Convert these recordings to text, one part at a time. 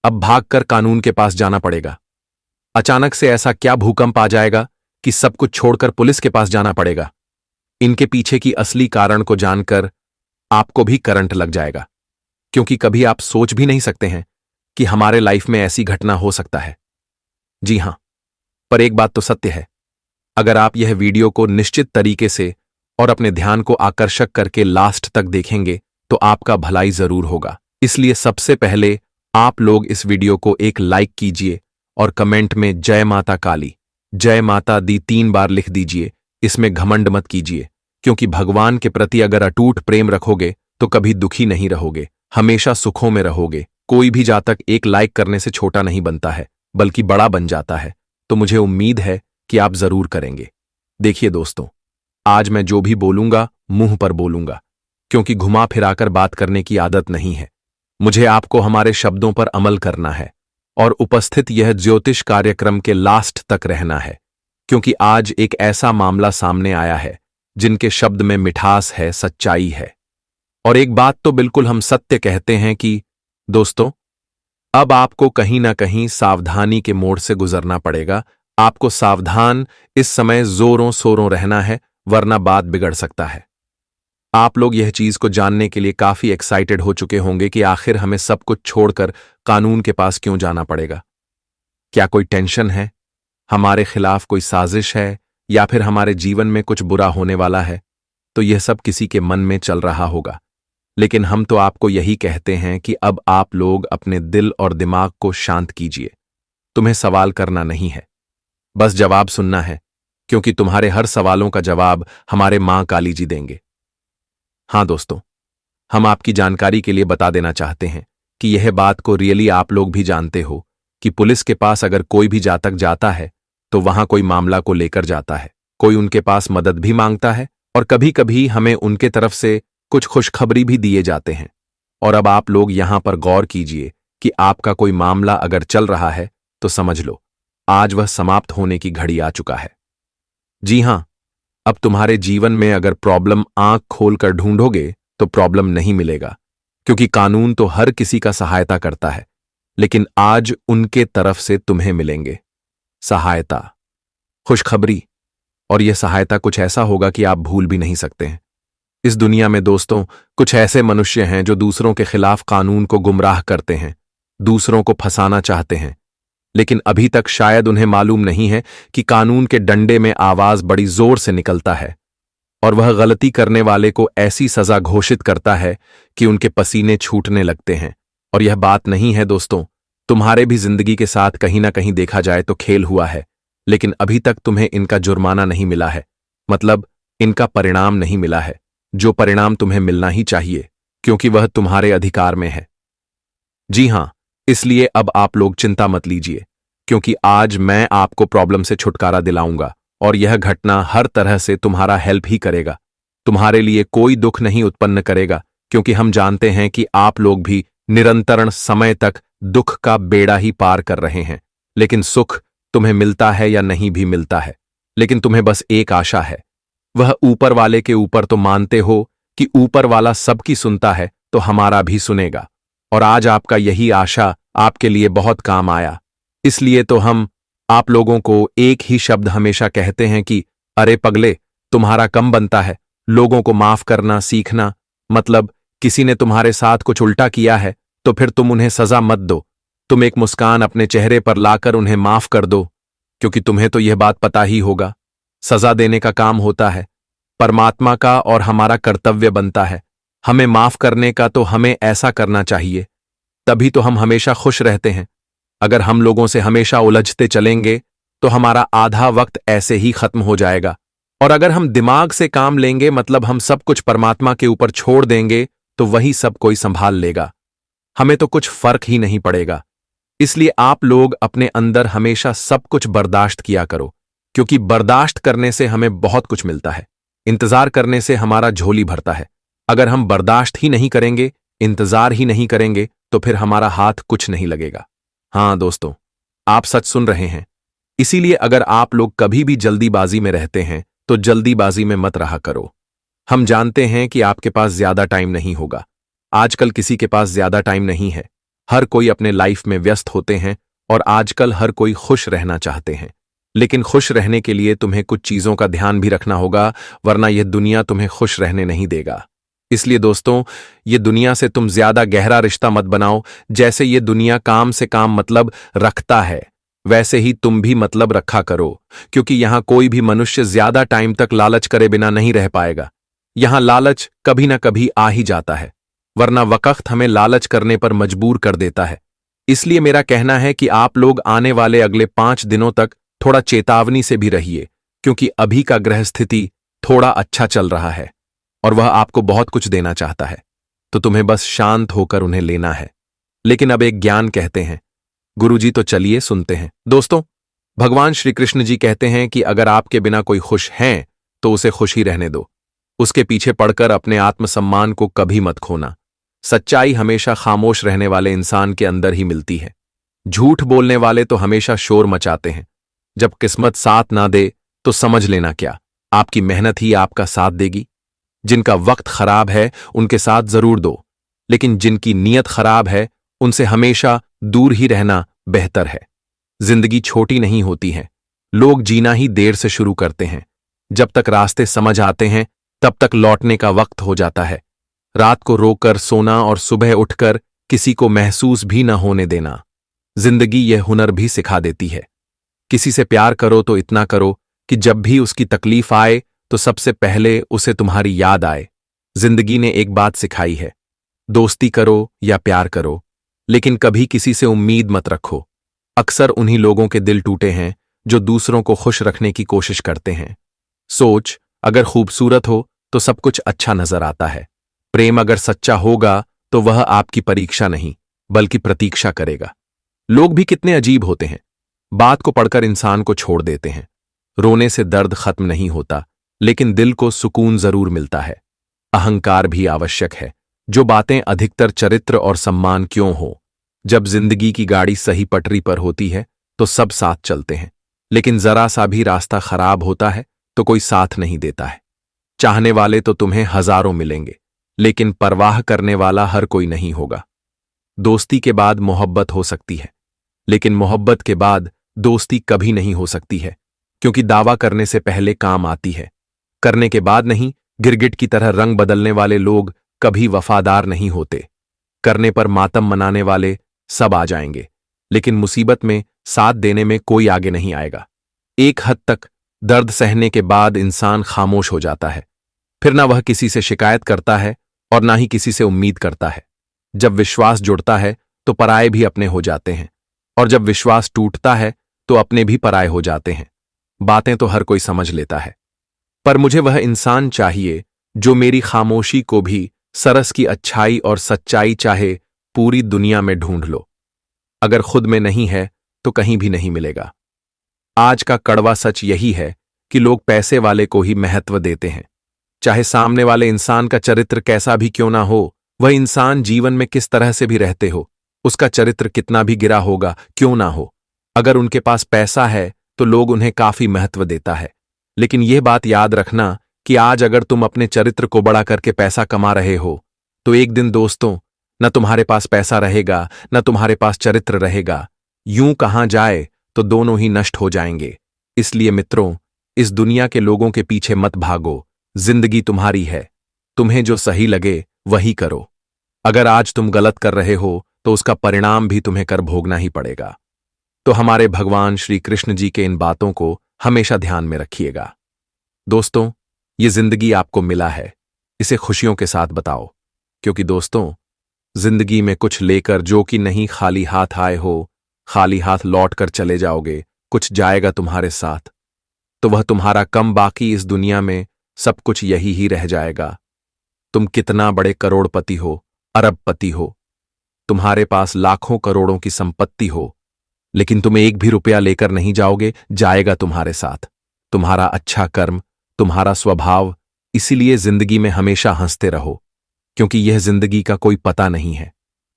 अब भागकर कानून के पास जाना पड़ेगा। अचानक से ऐसा क्या भूकंप आ जाएगा कि सब कुछ छोड़कर पुलिस के पास जाना पड़ेगा। इनके पीछे की असली कारण को जानकर आपको भी करंट लग जाएगा, क्योंकि कभी आप सोच भी नहीं सकते हैं कि हमारे लाइफ में ऐसी घटना हो सकता है। जी हां, पर एक बात तो सत्य है, अगर आप यह वीडियो को निश्चित तरीके से और अपने ध्यान को आकर्षक करके लास्ट तक देखेंगे तो आपका भलाई जरूर होगा। इसलिए सबसे पहले आप लोग इस वीडियो को एक लाइक कीजिए और कमेंट में जय माता काली, जय माता दी 3 बार लिख दीजिए। इसमें घमंड मत कीजिए, क्योंकि भगवान के प्रति अगर अटूट प्रेम रखोगे तो कभी दुखी नहीं रहोगे, हमेशा सुखों में रहोगे। कोई भी जातक एक लाइक करने से छोटा नहीं बनता है, बल्कि बड़ा बन जाता है। तो मुझे उम्मीद है कि आप जरूर करेंगे। देखिए दोस्तों, आज मैं जो भी बोलूंगा मुंह पर बोलूंगा, क्योंकि घुमा फिराकर बात करने की आदत नहीं है। मुझे आपको हमारे शब्दों पर अमल करना है और उपस्थित यह ज्योतिष कार्यक्रम के लास्ट तक रहना है, क्योंकि आज एक ऐसा मामला सामने आया है जिनके शब्द में मिठास है, सच्चाई है। और एक बात तो बिल्कुल हम सत्य कहते हैं कि दोस्तों, अब आपको कहीं ना कहीं सावधानी के मोड़ से गुजरना पड़ेगा। आपको सावधान इस समय जोरों शोरों रहना है, वरना बात बिगड़ सकता है। आप लोग यह चीज को जानने के लिए काफी एक्साइटेड हो चुके होंगे कि आखिर हमें सब कुछ छोड़कर कानून के पास क्यों जाना पड़ेगा। क्या कोई टेंशन है, हमारे खिलाफ कोई साजिश है, या फिर हमारे जीवन में कुछ बुरा होने वाला है? तो यह सब किसी के मन में चल रहा होगा, लेकिन हम तो आपको यही कहते हैं कि अब आप लोग अपने दिल और दिमाग को शांत कीजिए। तुम्हें सवाल करना नहीं है, बस जवाब सुनना है, क्योंकि तुम्हारे हर सवालों का जवाब हमारे मां काली जी देंगे। हां दोस्तों, हम आपकी जानकारी के लिए बता देना चाहते हैं कि यह बात को रियली आप लोग भी जानते हो कि पुलिस के पास अगर कोई भी जातक जाता है तो वहां कोई मामला को लेकर जाता है, कोई उनके पास मदद भी मांगता है, और कभी कभी हमें उनके तरफ से कुछ खुशखबरी भी दिए जाते हैं। और अब आप लोग यहां पर गौर कीजिए कि आपका कोई मामला अगर चल रहा है तो समझ लो आज वह समाप्त होने की घड़ी आ चुका है। जी हां, अब तुम्हारे जीवन में अगर प्रॉब्लम आंख खोलकर ढूंढोगे तो प्रॉब्लम नहीं मिलेगा, क्योंकि कानून तो हर किसी का सहायता करता है, लेकिन आज उनके तरफ से तुम्हें मिलेंगे सहायता, खुशखबरी। और यह सहायता कुछ ऐसा होगा कि आप भूल भी नहीं सकते हैं। इस दुनिया में दोस्तों कुछ ऐसे मनुष्य हैं जो दूसरों के खिलाफ कानून को गुमराह करते हैं, दूसरों को फंसाना चाहते हैं, लेकिन अभी तक शायद उन्हें मालूम नहीं है कि कानून के डंडे में आवाज बड़ी जोर से निकलता है और वह गलती करने वाले को ऐसी सजा घोषित करता है कि उनके पसीने छूटने लगते हैं। और यह बात नहीं है दोस्तों, तुम्हारे भी जिंदगी के साथ कहीं ना कहीं देखा जाए तो खेल हुआ है, लेकिन अभी तक तुम्हें इनका जुर्माना नहीं मिला है, मतलब इनका परिणाम नहीं मिला है, जो परिणाम तुम्हें मिलना ही चाहिए, क्योंकि वह तुम्हारे अधिकार में है। जी हां, इसलिए अब आप लोग चिंता मत लीजिए, क्योंकि आज मैं आपको प्रॉब्लम से छुटकारा दिलाऊंगा और यह घटना हर तरह से तुम्हारा हेल्प ही करेगा, तुम्हारे लिए कोई दुख नहीं उत्पन्न करेगा, क्योंकि हम जानते हैं कि आप लोग भी निरंतर समय तक दुख का बेड़ा ही पार कर रहे हैं। लेकिन सुख तुम्हें मिलता है या नहीं भी मिलता है, लेकिन तुम्हें बस एक आशा है, वह ऊपर वाले के ऊपर तो मानते हो कि ऊपर वाला सबकी सुनता है तो हमारा भी सुनेगा। और आज आपका यही आशा आपके लिए बहुत काम आया, इसलिए तो हम आप लोगों को एक ही शब्द हमेशा कहते हैं कि अरे पगले, तुम्हारा कम बनता है लोगों को माफ करना सीखना। मतलब किसी ने तुम्हारे साथ कुछ उल्टा किया है तो फिर तुम उन्हें सजा मत दो, तुम एक मुस्कान अपने चेहरे पर लाकर उन्हें माफ कर दो, क्योंकि तुम्हें तो यह बात पता ही होगा, सजा देने का काम होता है परमात्मा का और हमारा कर्तव्य बनता है हमें माफ करने का, तो हमें ऐसा करना चाहिए, तभी तो हम हमेशा खुश रहते हैं। अगर हम लोगों से हमेशा उलझते चलेंगे तो हमारा आधा वक्त ऐसे ही खत्म हो जाएगा। और अगर हम दिमाग से काम लेंगे, मतलब हम सब कुछ परमात्मा के ऊपर छोड़ देंगे, तो वही सब कोई संभाल लेगा, हमें तो कुछ फर्क ही नहीं पड़ेगा। इसलिए आप लोग अपने अंदर हमेशा सब कुछ बर्दाश्त किया करो, क्योंकि बर्दाश्त करने से हमें बहुत कुछ मिलता है, इंतजार करने से हमारा झोली भरता है। अगर हम बर्दाश्त ही नहीं करेंगे, इंतजार ही नहीं करेंगे, तो फिर हमारा हाथ कुछ नहीं लगेगा। हां दोस्तों, आप सच सुन रहे हैं। इसीलिए अगर आप लोग कभी भी जल्दीबाजी में रहते हैं तो जल्दीबाजी में मत रहा करो। हम जानते हैं कि आपके पास ज्यादा टाइम नहीं होगा, आजकल किसी के पास ज्यादा टाइम नहीं है, हर कोई अपने लाइफ में व्यस्त होते हैं और आजकल हर कोई खुश रहना चाहते हैं। लेकिन खुश रहने के लिए तुम्हें कुछ चीजों का ध्यान भी रखना होगा, वरना यह दुनिया तुम्हें खुश रहने नहीं देगा। इसलिए दोस्तों, ये दुनिया से तुम ज्यादा गहरा रिश्ता मत बनाओ। जैसे ये दुनिया काम से काम मतलब रखता है, वैसे ही तुम भी मतलब रखा करो, क्योंकि यहां कोई भी मनुष्य ज्यादा टाइम तक लालच करे बिना नहीं रह पाएगा। यहां लालच कभी ना कभी आ ही जाता है, वरना वक्त हमें लालच करने पर मजबूर कर देता है। इसलिए मेरा कहना है कि आप लोग आने वाले अगले 5 दिनों तक थोड़ा चेतावनी से भी रहिए, क्योंकि अभी का ग्रह स्थिति थोड़ा अच्छा चल रहा है और वह आपको बहुत कुछ देना चाहता है, तो तुम्हें बस शांत होकर उन्हें लेना है। लेकिन अब एक ज्ञान कहते हैं गुरुजी, तो चलिए सुनते हैं। दोस्तों, भगवान श्री कृष्ण जी कहते हैं कि अगर आपके बिना कोई खुश हैं तो उसे खुश ही रहने दो। उसके पीछे पड़कर अपने आत्मसम्मान को कभी मत खोना। सच्चाई हमेशा खामोश रहने वाले इंसान के अंदर ही मिलती है। झूठ बोलने वाले तो हमेशा शोर मचाते हैं। जब किस्मत साथ ना दे तो समझ लेना क्या आपकी मेहनत ही आपका साथ देगी। जिनका वक्त खराब है उनके साथ जरूर दो, लेकिन जिनकी नीयत खराब है उनसे हमेशा दूर ही रहना बेहतर है। जिंदगी छोटी नहीं होती है, लोग जीना ही देर से शुरू करते हैं। जब तक रास्ते समझ आते हैं तब तक लौटने का वक्त हो जाता है। रात को रोकर सोना और सुबह उठकर किसी को महसूस भी न होने देना, जिंदगी यह हुनर भी सिखा देती है। किसी से प्यार करो तो इतना करो कि जब भी उसकी तकलीफ आए तो सबसे पहले उसे तुम्हारी याद आए। जिंदगी ने एक बात सिखाई है, दोस्ती करो या प्यार करो, लेकिन कभी किसी से उम्मीद मत रखो। अक्सर उन्हीं लोगों के दिल टूटे हैं जो दूसरों को खुश रखने की कोशिश करते हैं। सोच अगर खूबसूरत हो तो सब कुछ अच्छा नजर आता है। प्रेम अगर सच्चा होगा तो वह आपकी परीक्षा नहीं बल्कि प्रतीक्षा करेगा। लोग भी कितने अजीब होते हैं, बात को पढ़कर इंसान को छोड़ देते हैं। रोने से दर्द खत्म नहीं होता, लेकिन दिल को सुकून जरूर मिलता है। अहंकार भी आवश्यक है, जो बातें अधिकतर चरित्र और सम्मान क्यों हो। जब जिंदगी की गाड़ी सही पटरी पर होती है तो सब साथ चलते हैं, लेकिन जरा सा भी रास्ता खराब होता है तो कोई साथ नहीं देता है। चाहने वाले तो तुम्हें हजारों मिलेंगे, लेकिन परवाह करने वाला हर कोई नहीं होगा। दोस्ती के बाद मोहब्बत हो सकती है, लेकिन मोहब्बत के बाद दोस्ती कभी नहीं हो सकती है, क्योंकि दावा करने से पहले काम आती है, करने के बाद नहीं। गिरगिट की तरह रंग बदलने वाले लोग कभी वफादार नहीं होते। करने पर मातम मनाने वाले सब आ जाएंगे, लेकिन मुसीबत में साथ देने में कोई आगे नहीं आएगा। एक हद तक दर्द सहने के बाद इंसान खामोश हो जाता है, फिर ना वह किसी से शिकायत करता है और ना ही किसी से उम्मीद करता है। जब विश्वास जुड़ता है तो पराये भी अपने हो जाते हैं, और जब विश्वास टूटता है तो अपने भी पराये हो जाते हैं। बातें तो हर कोई समझ लेता है, पर मुझे वह इंसान चाहिए जो मेरी खामोशी को भी सरस की अच्छाई और सच्चाई चाहे पूरी दुनिया में ढूंढ लो। अगर खुद में नहीं है तो कहीं भी नहीं मिलेगा। आज का कड़वा सच यही है कि लोग पैसे वाले को ही महत्व देते हैं। चाहे सामने वाले इंसान का चरित्र कैसा भी क्यों ना हो, वह इंसान जीवन में किस तरह से भी रहते हो, उसका चरित्र कितना भी गिरा होगा क्यों ना हो, अगर उनके पास पैसा है तो लोग उन्हें काफी महत्व देता है। लेकिन यह बात याद रखना कि आज अगर तुम अपने चरित्र को बड़ा करके पैसा कमा रहे हो, तो एक दिन दोस्तों न तुम्हारे पास पैसा रहेगा न तुम्हारे पास चरित्र रहेगा। यूं कहां जाए तो दोनों ही नष्ट हो जाएंगे। इसलिए मित्रों, इस दुनिया के लोगों के पीछे मत भागो। जिंदगी तुम्हारी है, तुम्हें जो सही लगे वही करो। अगर आज तुम गलत कर रहे हो तो उसका परिणाम भी तुम्हें कर भोगना ही पड़ेगा। तो हमारे भगवान श्री कृष्ण जी के इन बातों को हमेशा ध्यान में रखिएगा। दोस्तों, ये जिंदगी आपको मिला है, इसे खुशियों के साथ बताओ, क्योंकि दोस्तों, जिंदगी में कुछ लेकर जो कि नहीं खाली हाथ आए हो, खाली हाथ लौट कर चले जाओगे, कुछ जाएगा तुम्हारे साथ, तो वह तुम्हारा कम बाकी इस दुनिया में सब कुछ यही ही रह जाएगा। तुम कितना बड़े करोड़पति हो, अरबपति हो, तुम्हारे पास लाखों करोड़ों की संपत्ति हो, लेकिन तुम एक भी रुपया लेकर नहीं जाओगे, जाएगा तुम्हारे साथ तुम्हारा अच्छा कर्म, तुम्हारा स्वभाव। इसीलिए जिंदगी में हमेशा हंसते रहो, क्योंकि यह जिंदगी का कोई पता नहीं है,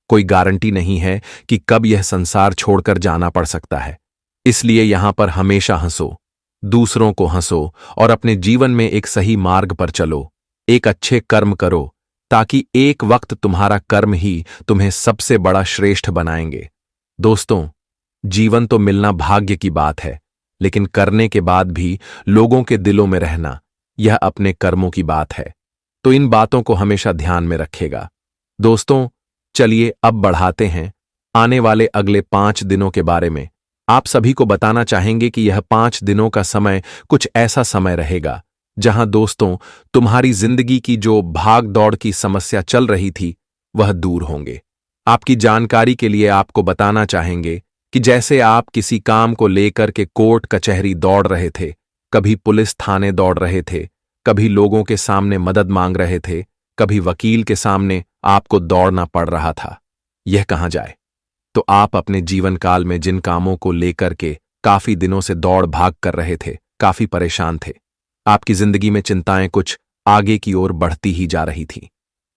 कोई गारंटी नहीं है कि कब यह संसार छोड़कर जाना पड़ सकता है। इसलिए यहां पर हमेशा हंसो, दूसरों को हंसो और अपने जीवन में एक सही मार्ग पर चलो। एक अच्छे कर्म करो, ताकि एक वक्त तुम्हारा कर्म ही तुम्हें सबसे बड़ा श्रेष्ठ बनाएंगे। दोस्तों, जीवन तो मिलना भाग्य की बात है, लेकिन करने के बाद भी लोगों के दिलों में रहना, यह अपने कर्मों की बात है। तो इन बातों को हमेशा ध्यान में रखेगा। दोस्तों, चलिए अब बढ़ाते हैं आने वाले अगले 5 दिनों के बारे में। आप सभी को बताना चाहेंगे कि यह 5 दिनों का समय कुछ ऐसा समय रहेगा जहां दोस्तों तुम्हारी जिंदगी की जो भाग दौड़ की समस्या चल रही थी वह दूर होंगे। आपकी जानकारी के लिए आपको बताना चाहेंगे कि जैसे आप किसी काम को लेकर के कोर्ट कचहरी दौड़ रहे थे, कभी पुलिस थाने दौड़ रहे थे, कभी लोगों के सामने मदद मांग रहे थे, कभी वकील के सामने आपको दौड़ना पड़ रहा था, यह कहां जाए। तो आप अपने जीवन काल में जिन कामों को लेकर के काफी दिनों से दौड़ भाग कर रहे थे, काफी परेशान थे, आपकी जिंदगी में चिंताएं कुछ आगे की ओर बढ़ती ही जा रही थी,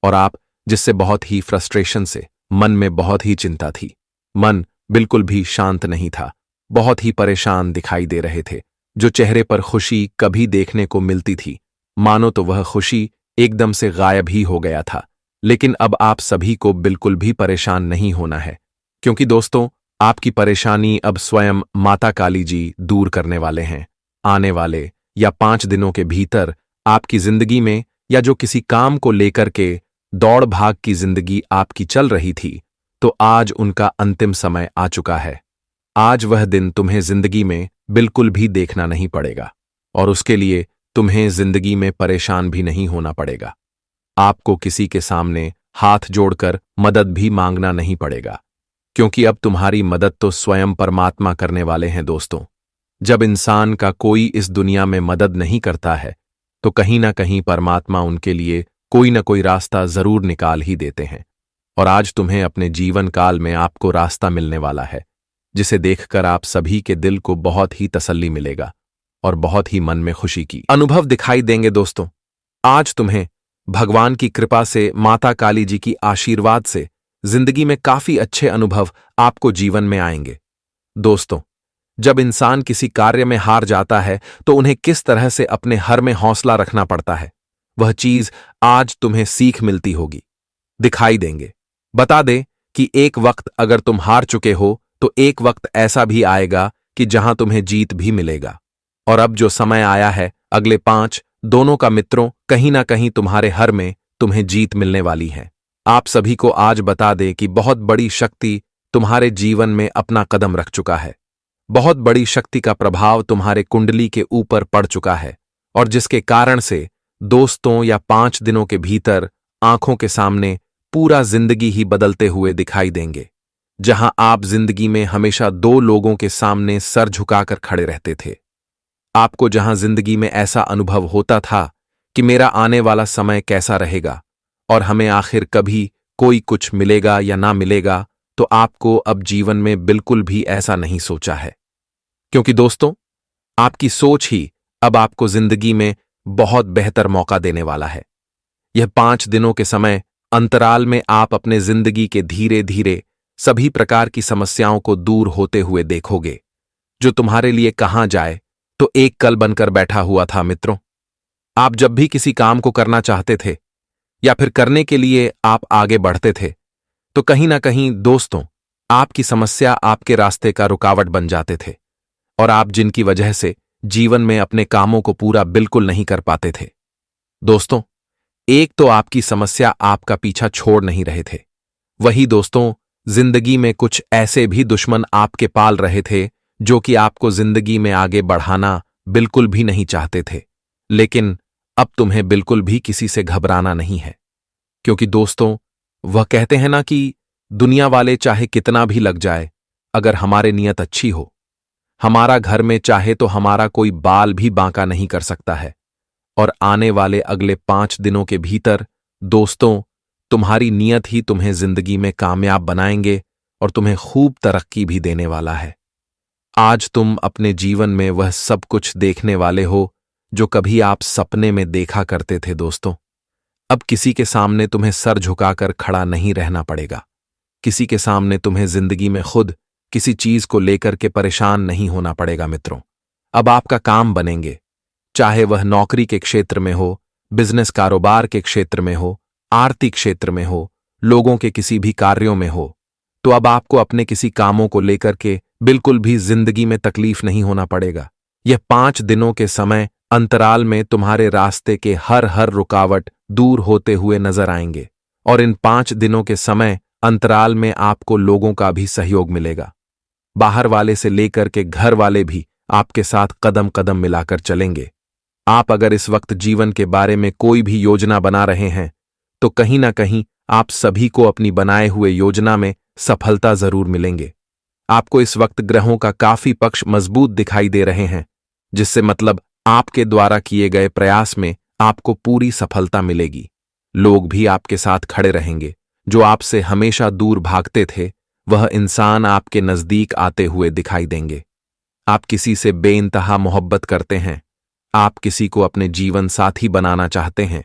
और आप जिससे बहुत ही फ्रस्ट्रेशन से मन में बहुत ही चिंता थी, मन बिल्कुल भी शांत नहीं था, बहुत ही परेशान दिखाई दे रहे थे। जो चेहरे पर खुशी कभी देखने को मिलती थी, मानो तो वह खुशी एकदम से गायब ही हो गया था। लेकिन अब आप सभी को बिल्कुल भी परेशान नहीं होना है, क्योंकि दोस्तों आपकी परेशानी अब स्वयं माता काली जी दूर करने वाले हैं। आने वाले या 5 दिनों के भीतर आपकी जिंदगी में या जो किसी काम को लेकर के दौड़ भाग की जिंदगी आपकी चल रही थी, तो आज उनका अंतिम समय आ चुका है। आज वह दिन तुम्हें जिंदगी में बिल्कुल भी देखना नहीं पड़ेगा, और उसके लिए तुम्हें जिंदगी में परेशान भी नहीं होना पड़ेगा। आपको किसी के सामने हाथ जोड़कर मदद भी मांगना नहीं पड़ेगा, क्योंकि अब तुम्हारी मदद तो स्वयं परमात्मा करने वाले हैं। दोस्तों, जब इंसान का कोई इस दुनिया में मदद नहीं करता है, तो कहीं ना कहीं परमात्मा उनके लिए कोई ना कोई रास्ता जरूर निकाल ही देते हैं। और आज तुम्हें अपने जीवन काल में आपको रास्ता मिलने वाला है, जिसे देखकर आप सभी के दिल को बहुत ही तसल्ली मिलेगा और बहुत ही मन में खुशी की अनुभव दिखाई देंगे। दोस्तों, आज तुम्हें भगवान की कृपा से, माता काली जी की आशीर्वाद से जिंदगी में काफी अच्छे अनुभव आपको जीवन में आएंगे। दोस्तों, जब इंसान किसी कार्य में हार जाता है तो उन्हें किस तरह से अपने हर में हौसला रखना पड़ता है, वह चीज आज तुम्हें सीख मिलती होगी, दिखाई देंगे। बता दे कि एक वक्त अगर तुम हार चुके हो तो एक वक्त ऐसा भी आएगा कि जहां तुम्हें जीत भी मिलेगा। और अब जो समय आया है अगले 5 दोनों का मित्रों, कहीं ना कहीं तुम्हारे हर में तुम्हें जीत मिलने वाली है। आप सभी को आज बता दे कि बहुत बड़ी शक्ति तुम्हारे जीवन में अपना कदम रख चुका है। बहुत बड़ी शक्ति का प्रभाव तुम्हारे कुंडली के ऊपर पड़ चुका है, और जिसके कारण से दोस्तों या 5 दिनों के भीतर आंखों के सामने पूरा जिंदगी ही बदलते हुए दिखाई देंगे। जहां आप जिंदगी में हमेशा 2 लोगों के सामने सर झुकाकर खड़े रहते थे, आपको जहां जिंदगी में ऐसा अनुभव होता था कि मेरा आने वाला समय कैसा रहेगा और हमें आखिर कभी कोई कुछ मिलेगा या ना मिलेगा, तो आपको अब जीवन में बिल्कुल भी ऐसा नहीं सोचा है। क्योंकि दोस्तों, आपकी सोच ही अब आपको जिंदगी में बहुत बेहतर मौका देने वाला है। यह 5 दिनों के समय अंतराल में आप अपने जिंदगी के धीरे धीरे सभी प्रकार की समस्याओं को दूर होते हुए देखोगे, जो तुम्हारे लिए कहां जाए तो एक कल बनकर बैठा हुआ था। मित्रों, आप जब भी किसी काम को करना चाहते थे या फिर करने के लिए आप आगे बढ़ते थे, तो कहीं ना कहीं दोस्तों आपकी समस्या आपके रास्ते का रुकावट बन जाते थे, और आप जिनकी वजह से जीवन में अपने कामों को पूरा बिल्कुल नहीं कर पाते थे। दोस्तों, एक तो आपकी समस्या आपका पीछा छोड़ नहीं रहे थे, वही दोस्तों जिंदगी में कुछ ऐसे भी दुश्मन आपके पाल रहे थे जो कि आपको जिंदगी में आगे बढ़ाना बिल्कुल भी नहीं चाहते थे। लेकिन अब तुम्हें बिल्कुल भी किसी से घबराना नहीं है, क्योंकि दोस्तों वह कहते हैं ना कि दुनिया वाले चाहे कितना भी लग जाए, अगर हमारे नियत अच्छी हो, हमारा घर में चाहे तो हमारा कोई बाल भी बांका नहीं कर सकता है। और आने वाले अगले 5 दिनों के भीतर दोस्तों तुम्हारी नियत ही तुम्हें जिंदगी में कामयाब बनाएंगे और तुम्हें खूब तरक्की भी देने वाला है। आज तुम अपने जीवन में वह सब कुछ देखने वाले हो जो कभी आप सपने में देखा करते थे। दोस्तों, अब किसी के सामने तुम्हें सर झुकाकर खड़ा नहीं रहना पड़ेगा, किसी के सामने तुम्हें जिंदगी में खुद किसी चीज को लेकर के परेशान नहीं होना पड़ेगा। मित्रों, अब आपका काम बनेंगे, चाहे वह नौकरी के क्षेत्र में हो, बिजनेस कारोबार के क्षेत्र में हो, आर्थिक क्षेत्र में हो, लोगों के किसी भी कार्यों में हो, तो अब आपको अपने किसी कामों को लेकर के बिल्कुल भी जिंदगी में तकलीफ नहीं होना पड़ेगा। यह 5 दिनों के समय अंतराल में तुम्हारे रास्ते के हर रुकावट दूर होते हुए नजर आएंगे और इन 5 दिनों के समय अंतराल में आपको लोगों का भी सहयोग मिलेगा। बाहर वाले से लेकर के घर वाले भी आपके साथ कदम कदम मिलाकर चलेंगे। आप अगर इस वक्त जीवन के बारे में कोई भी योजना बना रहे हैं तो कहीं ना कहीं आप सभी को अपनी बनाए हुए योजना में सफलता जरूर मिलेंगे। आपको इस वक्त ग्रहों का काफी पक्ष मजबूत दिखाई दे रहे हैं, जिससे मतलब आपके द्वारा किए गए प्रयास में आपको पूरी सफलता मिलेगी। लोग भी आपके साथ खड़े रहेंगे। जो आपसे हमेशा दूर भागते थे वह इंसान आपके नजदीक आते हुए दिखाई देंगे। आप किसी से बेइंतहा मोहब्बत करते हैं, आप किसी को अपने जीवन साथी बनाना चाहते हैं,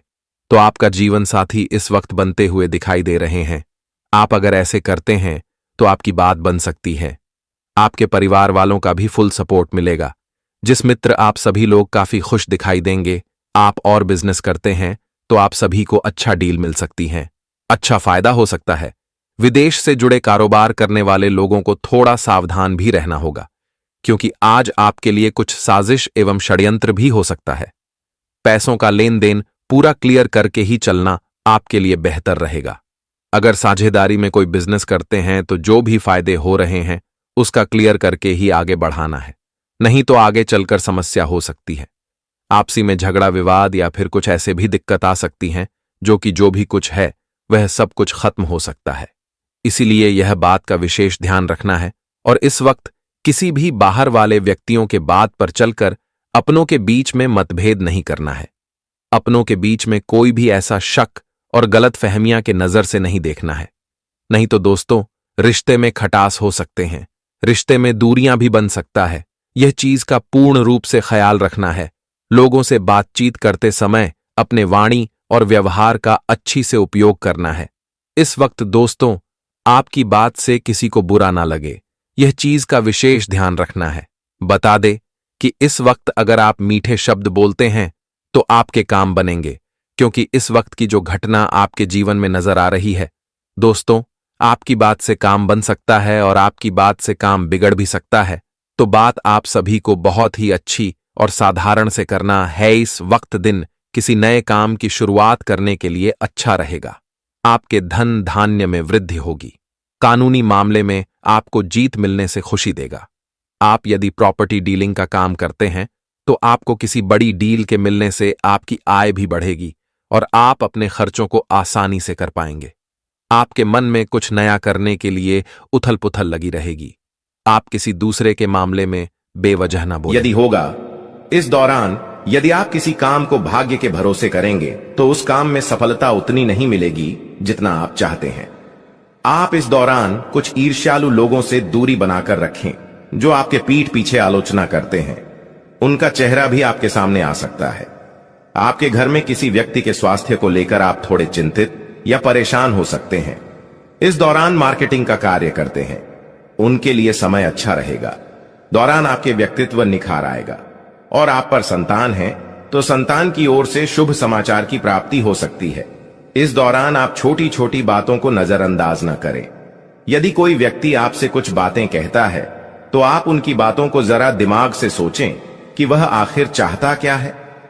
तो आपका जीवन साथी इस वक्त बनते हुए दिखाई दे रहे हैं। आप अगर ऐसे करते हैं तो आपकी बात बन सकती है। आपके परिवार वालों का भी फुल सपोर्ट मिलेगा। जिस मित्र आप सभी लोग काफी खुश दिखाई देंगे। आप और बिजनेस करते हैं तो आप सभी को अच्छा डील मिल सकती है, अच्छा फायदा हो सकता है। विदेश से जुड़े कारोबार करने वाले लोगों को थोड़ा सावधान भी रहना होगा, क्योंकि आज आपके लिए कुछ साजिश एवं षड्यंत्र भी हो सकता है। पैसों का लेन देन पूरा क्लियर करके ही चलना आपके लिए बेहतर रहेगा। अगर साझेदारी में कोई बिजनेस करते हैं तो जो भी फायदे हो रहे हैं उसका क्लियर करके ही आगे बढ़ाना है, नहीं तो आगे चलकर समस्या हो सकती है। आपसी में झगड़ा विवाद या फिर कुछ ऐसे भी दिक्कत आ सकती हैं जो भी कुछ है वह सब कुछ खत्म हो सकता है। इसीलिए यह बात का विशेष ध्यान रखना है और इस वक्त किसी भी बाहर वाले व्यक्तियों के बात पर चलकर अपनों के बीच में मतभेद नहीं करना है। अपनों के बीच में कोई भी ऐसा शक और गलतफहमियां के नजर से नहीं देखना है, नहीं तो दोस्तों रिश्ते में खटास हो सकते हैं, रिश्ते में दूरियां भी बन सकता है। यह चीज का पूर्ण रूप से ख्याल रखना है। लोगों से बातचीत करते समय अपने वाणी और व्यवहार का अच्छी से उपयोग करना है। इस वक्त दोस्तों आपकी बात से किसी को बुरा ना लगे, यह चीज का विशेष ध्यान रखना है। बता दे कि इस वक्त अगर आप मीठे शब्द बोलते हैं तो आपके काम बनेंगे, क्योंकि इस वक्त की जो घटना आपके जीवन में नजर आ रही है दोस्तों, आपकी बात से काम बन सकता है और आपकी बात से काम बिगड़ भी सकता है। तो बात आप सभी को बहुत ही अच्छी और साधारण से करना है। इस वक्त दिन किसी नए काम की शुरुआत करने के लिए अच्छा रहेगा। आपके धन धान्य में वृद्धि होगी। कानूनी मामले में आपको जीत मिलने से खुशी देगा। आप यदि प्रॉपर्टी डीलिंग का काम करते हैं तो आपको किसी बड़ी डील के मिलने से आपकी आय भी बढ़ेगी और आप अपने खर्चों को आसानी से कर पाएंगे। आपके मन में कुछ नया करने के लिए उथल पुथल लगी रहेगी। आप किसी दूसरे के मामले में बेवजह ना बोलें। यदि होगा इस दौरान यदि आप किसी काम को भाग्य के भरोसे करेंगे तो उस काम में सफलता उतनी नहीं मिलेगी जितना आप चाहते हैं। आप इस दौरान कुछ ईर्ष्यालु लोगों से दूरी बनाकर रखें जो आपके पीठ पीछे आलोचना करते हैं। उनका चेहरा भी आपके सामने आ सकता है। आपके घर में किसी व्यक्ति के स्वास्थ्य को लेकर आप थोड़े चिंतित या परेशान हो सकते हैं। इस दौरान मार्केटिंग का कार्य करते हैं, उनके लिए समय अच्छा रहेगा। दौरान आपके व्यक्तित्व निखार आएगा और आप पर संतान है तो संतान की ओर से शुभ समाचार की प्राप्ति हो सकती है। इस दौरान आप छोटी छोटी बातों को नजरअंदाज न करें। यदि कोई व्यक्ति आपसे कुछ बातें कहता है तो आप उनकी बातों को जरा दिमाग से सोचें कि वह आखिर चाहता क्या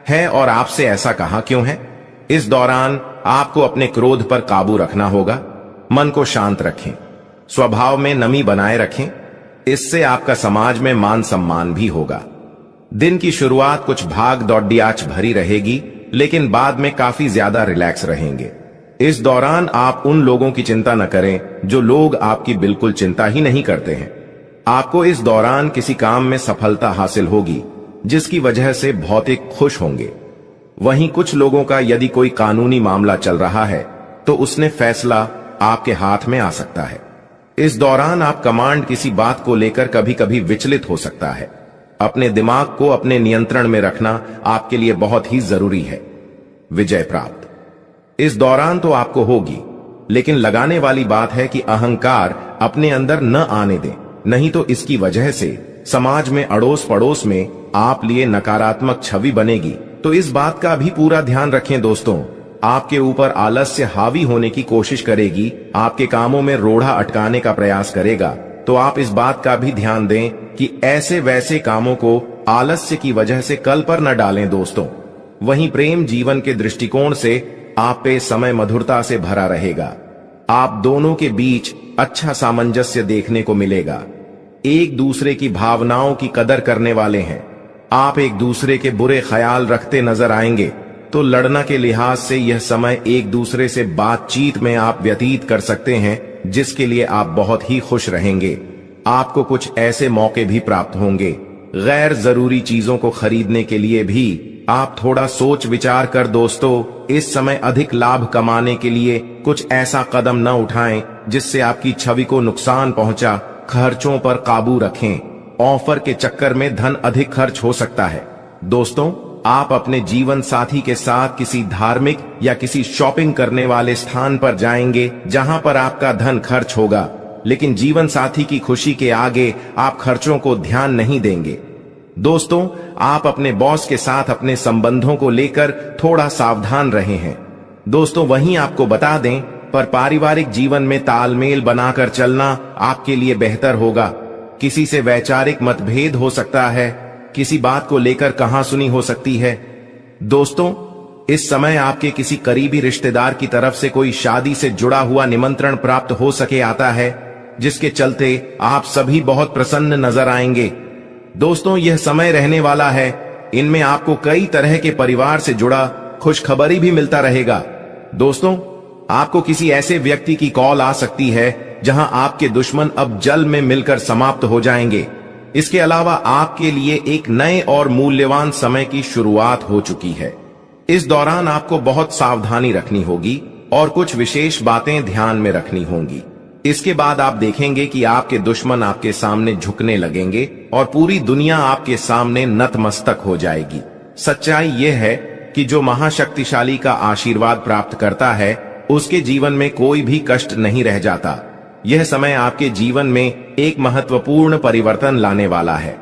है और आपसे ऐसा कहा क्यों है। इस दौरान आपको अपने क्रोध पर काबू रखना होगा। मन को शांत रखें, स्वभाव में नमी बनाए रखें, इससे आपका समाज में मान सम्मान भी होगा। दिन की शुरुआत कुछ भाग दौड़ियाच भरी रहेगी, लेकिन बाद में काफी ज्यादा रिलैक्स रहेंगे। इस दौरान आप उन लोगों की चिंता न करें जो लोग आपकी बिल्कुल चिंता ही नहीं करते हैं। आपको इस दौरान किसी काम में सफलता हासिल होगी जिसकी वजह से भौतिक खुश होंगे। वहीं कुछ लोगों का यदि कोई कानूनी मामला चल रहा है तो उसने फैसला आपके हाथ में आ सकता है। इस दौरान आप कमांड किसी बात को लेकर कभी कभी विचलित हो सकता है। अपने दिमाग को अपने नियंत्रण में रखना आपके लिए बहुत ही जरूरी है। विजय प्राप्त इस दौरान तो आपको होगी, लेकिन लगाने वाली बात है कि अहंकार अपने अंदर न आने दें, नहीं तो इसकी वजह से समाज में अड़ोस पड़ोस में आप लिए नकारात्मक छवि बनेगी। तो इस बात का भी पूरा ध्यान रखें दोस्तों। आपके ऊपर आलस्य हावी होने की कोशिश करेगी, आपके कामों में रोड़ा अटकाने का प्रयास करेगा, तो आप इस बात का भी ध्यान दें कि ऐसे वैसे कामों को आलस्य की वजह से कल पर न डालें दोस्तों। वहीं प्रेम जीवन के दृष्टिकोण से आप पे समय मधुरता से भरा रहेगा। आप दोनों के बीच अच्छा सामंजस्य देखने को मिलेगा। एक दूसरे की भावनाओं की कदर करने वाले हैं। आप एक दूसरे के बुरे ख्याल रखते नजर आएंगे, तो लड़ना के लिहाज से यह समय एक दूसरे से बातचीत में आप व्यतीत कर सकते हैं, जिसके लिए आप बहुत ही खुश रहेंगे। आपको कुछ ऐसे मौके भी प्राप्त होंगे। गैर जरूरी चीजों को खरीदने के लिए भी आप थोड़ा सोच विचार कर दोस्तों इस समय अधिक लाभ कमाने के लिए कुछ ऐसा कदम न उठाएं जिससे आपकी छवि को नुकसान पहुंचा। खर्चों पर काबू रखें। ऑफर के चक्कर में धन अधिक खर्च हो सकता है। दोस्तों, आप अपने जीवन साथी के साथ किसी धार्मिक या किसी शॉपिंग करने वाले स्थान पर जाएंगे जहां पर आपका धन खर्च होगा, लेकिन जीवन साथी की खुशी के आगे आप खर्चों को ध्यान नहीं देंगे। दोस्तों, आप अपने बॉस के साथ अपने संबंधों को लेकर थोड़ा सावधान रहे हैं। दोस्तों, वहीं आपको बता दें, पर पारिवारिक जीवन में तालमेल बनाकर चलना आपके लिए बेहतर होगा। किसी से वैचारिक मतभेद हो सकता है, किसी बात को लेकर कहासुनी हो सकती है। दोस्तों, इस समय आपके किसी करीबी रिश्तेदार की तरफ से कोई शादी से जुड़ा हुआ निमंत्रण प्राप्त हो सके आता है, जिसके चलते आप सभी बहुत प्रसन्न नजर आएंगे। दोस्तों, यह समय रहने वाला है। इनमें आपको कई तरह के परिवार से जुड़ा खुशखबरी भी मिलता रहेगा। दोस्तों, आपको किसी ऐसे व्यक्ति की कॉल आ सकती है जहां आपके दुश्मन अब जल में मिलकर समाप्त हो जाएंगे। इसके अलावा आपके लिए एक नए और मूल्यवान समय की शुरुआत हो चुकी है। इस दौरान आपको बहुत सावधानी रखनी होगी और कुछ विशेष बातें ध्यान में रखनी होंगी। इसके बाद आप देखेंगे कि आपके दुश्मन आपके सामने झुकने लगेंगे और पूरी दुनिया आपके सामने नतमस्तक हो जाएगी। सच्चाई यह है कि जो महाशक्तिशाली का आशीर्वाद प्राप्त करता है, उसके जीवन में कोई भी कष्ट नहीं रह जाता। यह समय आपके जीवन में एक महत्वपूर्ण परिवर्तन लाने वाला है।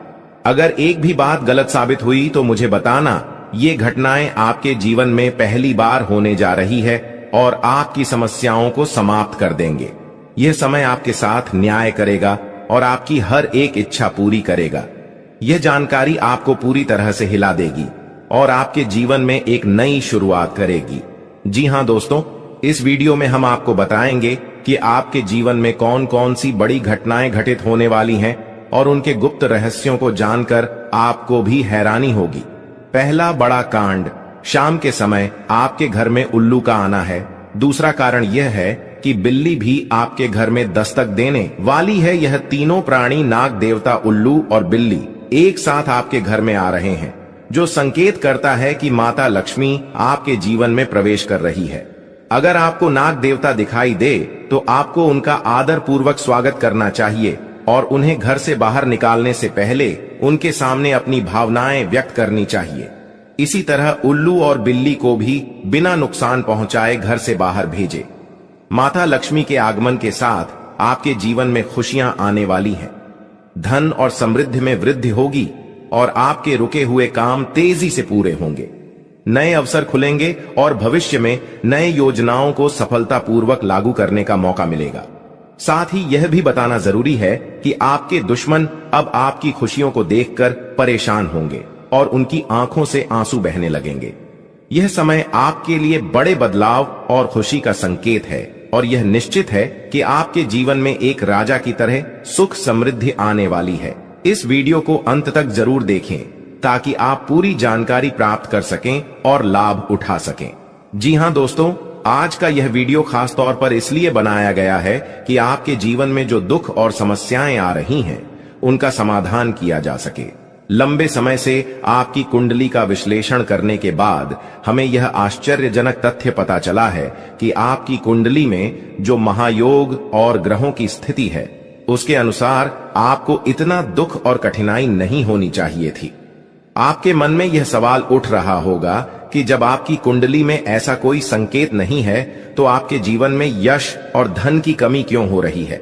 अगर एक भी बात गलत साबित हुई तो मुझे बताना। ये घटनाएं आपके जीवन में पहली बार होने जा रही है और आपकी समस्याओं को समाप्त कर देंगे। यह समय आपके साथ न्याय करेगा और आपकी हर एक इच्छा पूरी करेगा। यह जानकारी आपको पूरी तरह से हिला देगी और आपके जीवन में एक नई शुरुआत करेगी। जी हां दोस्तों, इस वीडियो में हम आपको बताएंगे कि आपके जीवन में कौन कौन सी बड़ी घटनाएं घटित होने वाली हैं और उनके गुप्त रहस्यों को जानकर आपको भी हैरानी होगी। पहला बड़ा कांड, शाम के समय आपके घर में उल्लू का आना है। दूसरा कारण यह है कि बिल्ली भी आपके घर में दस्तक देने वाली है। यह तीनों प्राणी, नाग देवता, उल्लू और बिल्ली, एक साथ आपके घर में आ रहे हैं, जो संकेत करता है कि माता लक्ष्मी आपके जीवन में प्रवेश कर रही है। अगर आपको नाग देवता दिखाई दे तो आपको उनका आदर पूर्वक स्वागत करना चाहिए और उन्हें घर से बाहर निकालने से पहले उनके सामने अपनी भावनाएं व्यक्त करनी चाहिए। इसी तरह उल्लू और बिल्ली को भी बिना नुकसान पहुंचाए घर से बाहर भेजे। माता लक्ष्मी के आगमन के साथ आपके जीवन में खुशियां आने वाली हैं। धन और समृद्धि में वृद्धि होगी और आपके रुके हुए काम तेजी से पूरे होंगे। नए अवसर खुलेंगे और भविष्य में नए योजनाओं को सफलतापूर्वक लागू करने का मौका मिलेगा। साथ ही यह भी बताना जरूरी है कि आपके दुश्मन अब आपकी खुशियों को देखकर परेशान होंगे और उनकी आंखों से आंसू बहने लगेंगे। यह समय आपके लिए बड़े बदलाव और खुशी का संकेत है और यह निश्चित है कि आपके जीवन में एक राजा की तरह सुख समृद्धि आने वाली है। इस वीडियो को अंत तक जरूर देखें ताकि आप पूरी जानकारी प्राप्त कर सकें और लाभ उठा सकें। जी हां दोस्तों, आज का यह वीडियो खास तौर पर इसलिए बनाया गया है कि आपके जीवन में जो दुख और समस्याएं आ रही हैं, उनका समाधान किया जा सके। लंबे समय से आपकी कुंडली का विश्लेषण करने के बाद हमें यह आश्चर्यजनक तथ्य पता चला है कि आपकी कुंडली में जो महायोग और ग्रहों की स्थिति है, उसके अनुसार आपको इतना दुख और कठिनाई नहीं होनी चाहिए थी। आपके मन में यह सवाल उठ रहा होगा कि जब आपकी कुंडली में ऐसा कोई संकेत नहीं है तो आपके जीवन में यश और धन की कमी क्यों हो रही है?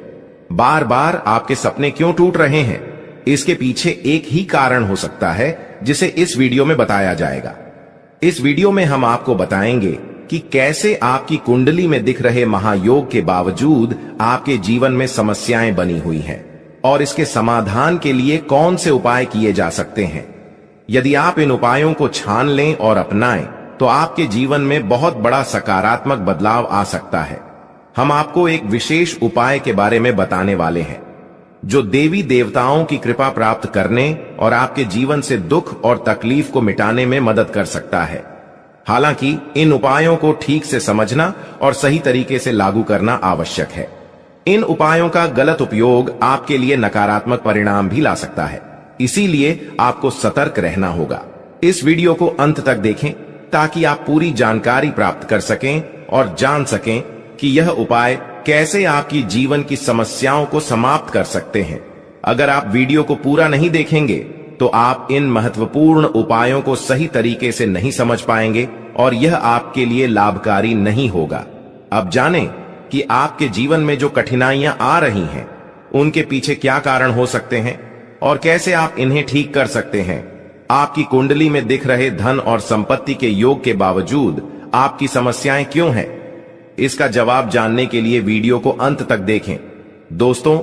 बार बार आपके सपने क्यों टूट रहे हैं? इसके पीछे एक ही कारण हो सकता है जिसे इस वीडियो में बताया जाएगा। इस वीडियो में हम आपको बताएंगे कि कैसे आपकी कुंडली में दिख रहे महायोग के बावजूद आपके जीवन में समस्याएं बनी हुई हैं और इसके समाधान के लिए कौन से उपाय किए जा सकते हैं। यदि आप इन उपायों को छान लें और अपनाएं तो आपके जीवन में बहुत बड़ा सकारात्मक बदलाव आ सकता है। हम आपको एक विशेष उपाय के बारे में बताने वाले हैं जो देवी देवताओं की कृपा प्राप्त करने और आपके जीवन से दुख और तकलीफ को मिटाने में मदद कर सकता है। हालांकि इन उपायों को ठीक से समझना और सही तरीके से लागू करना आवश्यक है। इन उपायों का गलत उपयोग आपके लिए नकारात्मक परिणाम भी ला सकता है, इसीलिए आपको सतर्क रहना होगा। इस वीडियो को अंत तक देखें ताकि आप पूरी जानकारी प्राप्त कर सकें और जान सकें कि यह उपाय कैसे आपकी जीवन की समस्याओं को समाप्त कर सकते हैं। अगर आप वीडियो को पूरा नहीं देखेंगे तो आप इन महत्वपूर्ण उपायों को सही तरीके से नहीं समझ पाएंगे और यह आपके लिए लाभकारी नहीं होगा। अब जानें कि आपके जीवन में जो कठिनाइयां आ रही हैं उनके पीछे क्या कारण हो सकते हैं और कैसे आप इन्हें ठीक कर सकते हैं। आपकी कुंडली में दिख रहे धन और संपत्ति के योग के बावजूद आपकी समस्याएं क्यों हैं, इसका जवाब जानने के लिए वीडियो को अंत तक देखें। दोस्तों,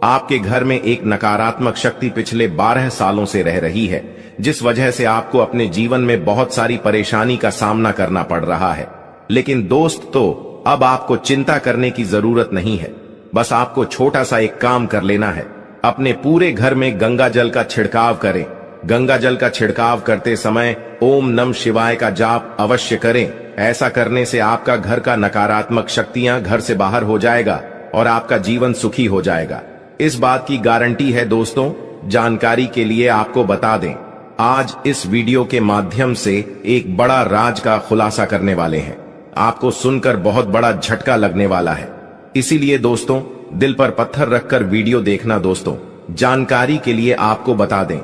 आपके घर में एक नकारात्मक शक्ति पिछले 12 सालों से रह रही है, जिस वजह से आपको अपने जीवन में बहुत सारी परेशानी का सामना करना पड़ रहा है। लेकिन दोस्त, तो अब आपको चिंता करने की जरूरत नहीं है। बस आपको छोटा सा एक काम कर लेना है। अपने पूरे घर में गंगा जल का छिड़काव करें। गंगा जल का छिड़काव करते समय ओम नमः शिवाय का जाप अवश्य करें। ऐसा करने से आपका घर का नकारात्मक शक्तियां घर से बाहर हो जाएगा और आपका जीवन सुखी हो जाएगा। इस बात की गारंटी है। दोस्तों, जानकारी के लिए आपको बता दें, आज इस वीडियो के माध्यम से एक बड़ा राज का खुलासा करने वाले हैं। आपको सुनकर बहुत बड़ा झटका लगने वाला है, इसीलिए दोस्तों दिल पर पत्थर रखकर वीडियो देखना। दोस्तों, जानकारी के लिए आपको बता दें,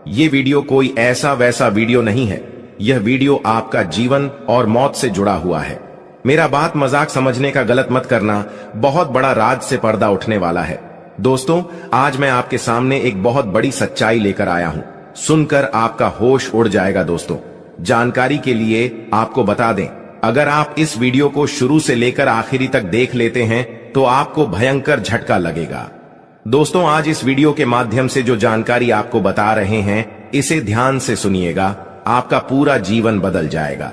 ये वीडियो कोई ऐसा वैसा वीडियो नहीं है। यह वीडियो आपका जीवन और मौत से जुड़ा हुआ है। मेरा बात मजाक समझने का गलत मत करना। बहुत बड़ा राज से पर्दा उठने वाला है। दोस्तों, आज मैं आपके सामने एक बहुत बड़ी सच्चाई लेकर आया हूं। सुनकर आपका होश उड़ जाएगा। दोस्तों, जानकारी के लिए आपको बता दें, अगर आप इस वीडियो को शुरू से लेकर आखिरी तक देख लेते हैं तो आपको भयंकर झटका लगेगा। दोस्तों, आज इस वीडियो के माध्यम से जो जानकारी आपको बता रहे हैं, इसे ध्यान से सुनिएगा। आपका पूरा जीवन बदल जाएगा।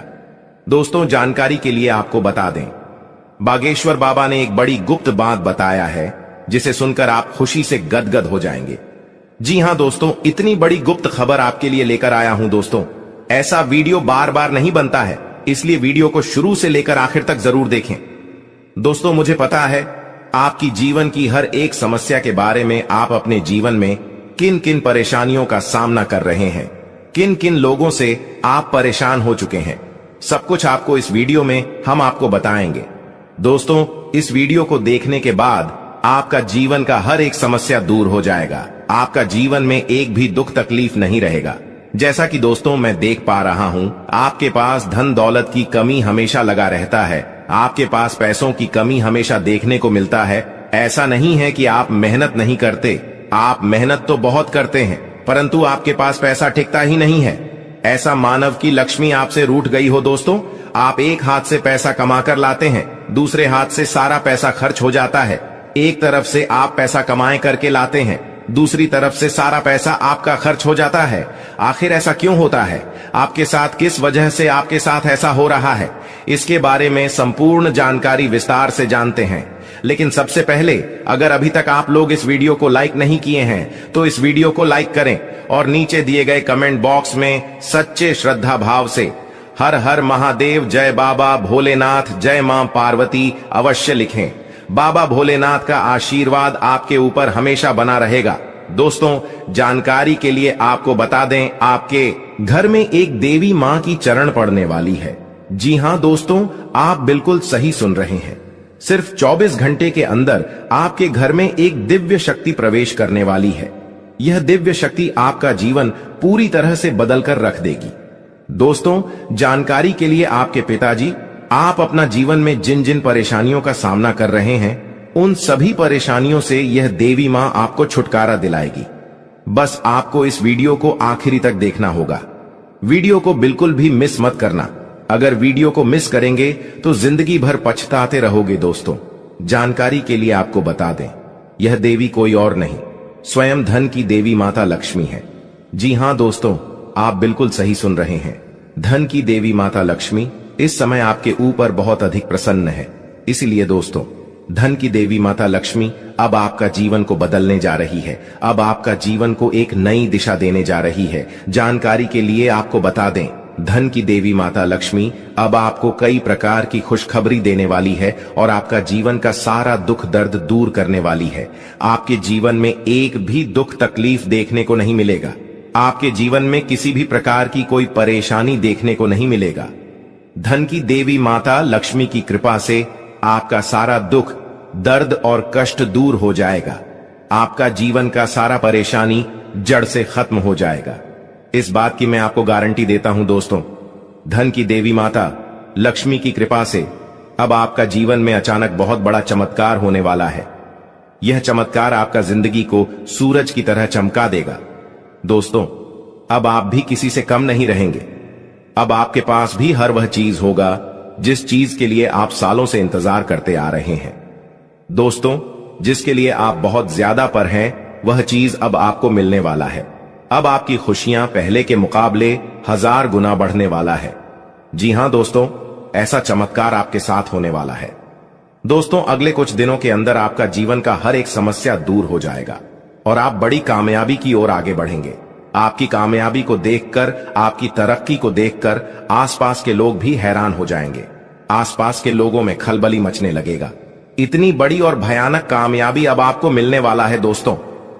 दोस्तों, जानकारी के लिए आपको बता दें, बागेश्वर बाबा ने एक बड़ी गुप्त बात बताया है जिसे सुनकर आप खुशी से गदगद हो जाएंगे। जी हां दोस्तों, इतनी बड़ी गुप्त खबर आपके लिए लेकर आया हूं। दोस्तों, ऐसा वीडियो बार बार नहीं बनता है, इसलिए वीडियो को शुरू से लेकर आखिर तक जरूर देखें। दोस्तों, मुझे पता है आपकी जीवन की हर एक समस्या के बारे में, आप अपने जीवन में किन किन परेशानियों का सामना कर रहे हैं, किन किन लोगों से आप परेशान हो चुके हैं। सब कुछ आपको इस वीडियो में हम आपको बताएंगे। दोस्तों, इस वीडियो को देखने के बाद आपका जीवन का हर एक समस्या दूर हो जाएगा। आपका जीवन में एक भी दुख तकलीफ नहीं रहेगा। जैसा कि दोस्तों मैं देख पा रहा हूं, आपके पास धन दौलत की कमी हमेशा लगा रहता है। आपके पास पैसों की कमी हमेशा देखने को मिलता है। ऐसा नहीं है कि आप मेहनत नहीं करते, आप मेहनत तो बहुत करते हैं, परंतु आपके पास पैसा टिकता ही नहीं है। ऐसा मानव की लक्ष्मी आपसे रूठ गई हो। दोस्तों, आप एक हाथ से पैसा कमाकर लाते हैं, दूसरे हाथ से सारा पैसा खर्च हो जाता है। एक तरफ से आप पैसा कमाए करके लाते हैं, दूसरी तरफ से सारा पैसा आपका खर्च हो जाता है। आखिर ऐसा क्यों होता है? आपके साथ किस वजह से आपके साथ ऐसा हो रहा है, इसके बारे में संपूर्ण जानकारी विस्तार से जानते हैं। लेकिन सबसे पहले, अगर अभी तक आप लोग इस वीडियो को लाइक नहीं किए हैं तो इस वीडियो को लाइक करें और नीचे दिए गए कमेंट बॉक्स में सच्चे श्रद्धा भाव से हर हर महादेव, जय बाबा भोलेनाथ, जय मां पार्वती अवश्य लिखें। बाबा भोलेनाथ का आशीर्वाद आपके ऊपर हमेशा बना रहेगा। दोस्तों, जानकारी के लिए आपको बता दें, आपके घर में एक देवी मां की चरण पड़ने वाली है। जी हां दोस्तों, आप बिल्कुल सही सुन रहे हैं। सिर्फ 24 घंटे के अंदर आपके घर में एक दिव्य शक्ति प्रवेश करने वाली है। यह दिव्य शक्ति आपका जीवन पूरी तरह से बदल कर रख देगी। दोस्तों, जानकारी के लिए आपके पिताजी, आप अपना जीवन में जिन जिन परेशानियों का सामना कर रहे हैं, उन सभी परेशानियों से यह देवी मां आपको छुटकारा दिलाएगी। बस आपको इस वीडियो को आखिरी तक देखना होगा। वीडियो को बिल्कुल भी मिस मत करना। अगर वीडियो को मिस करेंगे तो जिंदगी भर पछताते रहोगे। दोस्तों, जानकारी के लिए आपको बता दें, यह देवी कोई और नहीं, स्वयं धन की देवी माता लक्ष्मी है। जी हां दोस्तों, आप बिल्कुल सही सुन रहे हैं। धन की देवी माता लक्ष्मी इस समय आपके ऊपर बहुत अधिक प्रसन्न है। इसीलिए दोस्तों, धन की देवी माता लक्ष्मी अब आपका जीवन को बदलने जा रही है। अब आपका जीवन को एक नई दिशा देने जा रही है। जानकारी के लिए आपको बता दें, धन की देवी माता लक्ष्मी अब आपको कई प्रकार की खुशखबरी देने वाली है और आपका जीवन का सारा दुख दर्द दूर करने वाली है। आपके जीवन में एक भी दुख तकलीफ देखने को नहीं मिलेगा। आपके जीवन में किसी भी प्रकार की कोई परेशानी देखने को नहीं मिलेगा। धन की देवी माता लक्ष्मी की कृपा से आपका सारा दुख दर्द और कष्ट दूर हो जाएगा। आपका जीवन का सारा परेशानी जड़ से खत्म हो जाएगा। इस बात की मैं आपको गारंटी देता हूं दोस्तों। धन की देवी माता लक्ष्मी की कृपा से अब आपका जीवन में अचानक बहुत बड़ा चमत्कार होने वाला है। यह चमत्कार आपका जिंदगी को सूरज की तरह चमका देगा। दोस्तों, अब आप भी किसी से कम नहीं रहेंगे। अब आपके पास भी हर वह चीज होगा जिस चीज के लिए आप सालों से इंतजार करते आ रहे हैं। दोस्तों, जिसके लिए आप बहुत ज्यादा पर हैं, वह चीज अब आपको मिलने वाला है। अब आपकी खुशियां पहले के मुकाबले 1000 गुना बढ़ने वाला है। जी हां दोस्तों, ऐसा चमत्कार आपके साथ होने वाला है। दोस्तों, अगले कुछ दिनों के अंदर आपका जीवन का हर एक समस्या दूर हो जाएगा और आप बड़ी कामयाबी की ओर आगे बढ़ेंगे। आपकी कामयाबी को देखकर, आपकी तरक्की को देखकर आसपास के लोग भी हैरान हो जाएंगे। आसपास के लोगों में खलबली मचने लगेगा। इतनी बड़ी और भयानक कामयाबी अब आपको मिलने वाला है। दोस्तों,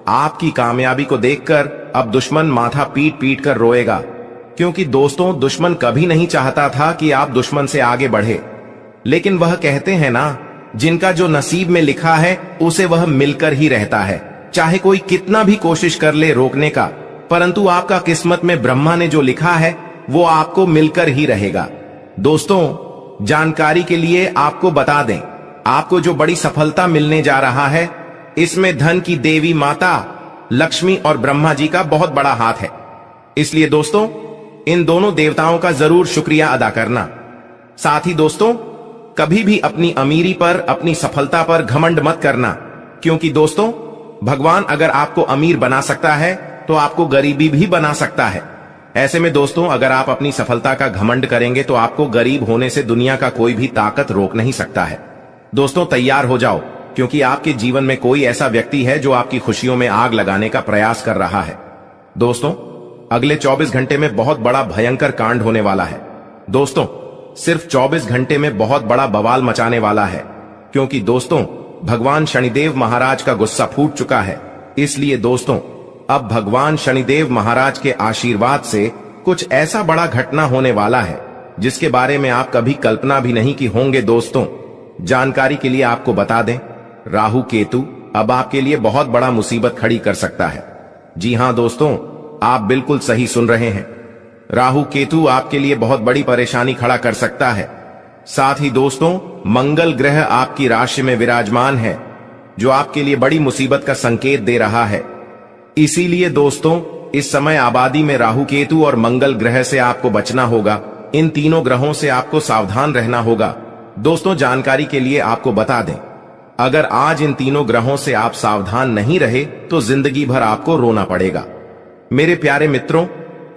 आपकी कामयाबी को देखकर अब दुश्मन माथा पीट पीट कर रोएगा, क्योंकि दोस्तों, दुश्मन कभी नहीं चाहता था कि आप दुश्मन से आगे बढ़े। लेकिन वह कहते हैं ना, जिनका जो नसीब में लिखा है उसे वह मिलकर ही रहता है। चाहे कोई कितना भी कोशिश कर ले रोकने का, परंतु आपका किस्मत में ब्रह्मा ने जो लिखा है वो आपको मिलकर ही रहेगा। दोस्तों, जानकारी के लिए आपको बता दें, आपको जो बड़ी सफलता मिलने जा रहा है, इसमें धन की देवी माता लक्ष्मी और ब्रह्मा जी का बहुत बड़ा हाथ है। इसलिए दोस्तों, इन दोनों देवताओं का जरूर शुक्रिया अदा करना। साथ ही दोस्तों, कभी भी अपनी अमीरी पर, अपनी सफलता पर घमंड मत करना, क्योंकि दोस्तों, भगवान अगर आपको अमीर बना सकता है तो आपको गरीबी भी बना सकता है। ऐसे में दोस्तों, अगर आप अपनी सफलता का घमंड करेंगे तो आपको गरीब होने से दुनिया का कोई भी ताकत रोक नहीं सकता है। दोस्तों, तैयार हो जाओ, क्योंकि आपके जीवन में कोई ऐसा व्यक्ति है जो आपकी खुशियों में आग लगाने का प्रयास कर रहा है। दोस्तों, अगले 24 घंटे में बहुत बड़ा भयंकर कांड होने वाला है। दोस्तों, सिर्फ 24 घंटे में बहुत बड़ा बवाल मचाने वाला है, क्योंकि दोस्तों, भगवान शनिदेव महाराज का गुस्सा फूट चुका है। इसलिए दोस्तों, अब भगवान शनिदेव महाराज के आशीर्वाद से कुछ ऐसा बड़ा घटना होने वाला है जिसके बारे में आप कभी कल्पना भी नहीं की होंगे। दोस्तों, जानकारी के लिए आपको बता दें, राहु केतु अब आपके लिए बहुत बड़ा मुसीबत खड़ी कर सकता है। जी हां दोस्तों, आप बिल्कुल सही सुन रहे हैं। राहु केतु आपके लिए बहुत बड़ी परेशानी खड़ा कर सकता है। साथ ही दोस्तों, मंगल ग्रह आपकी राशि में विराजमान है, जो आपके लिए बड़ी मुसीबत का संकेत दे रहा है। इसीलिए दोस्तों, इस समय आबादी में राहु केतु और मंगल ग्रह से आपको बचना होगा। इन तीनों ग्रहों से आपको सावधान रहना होगा। दोस्तों, जानकारी के लिए आपको बता दें, अगर आज इन तीनों ग्रहों से आप सावधान नहीं रहे तो जिंदगी भर आपको रोना पड़ेगा। मेरे प्यारे मित्रों,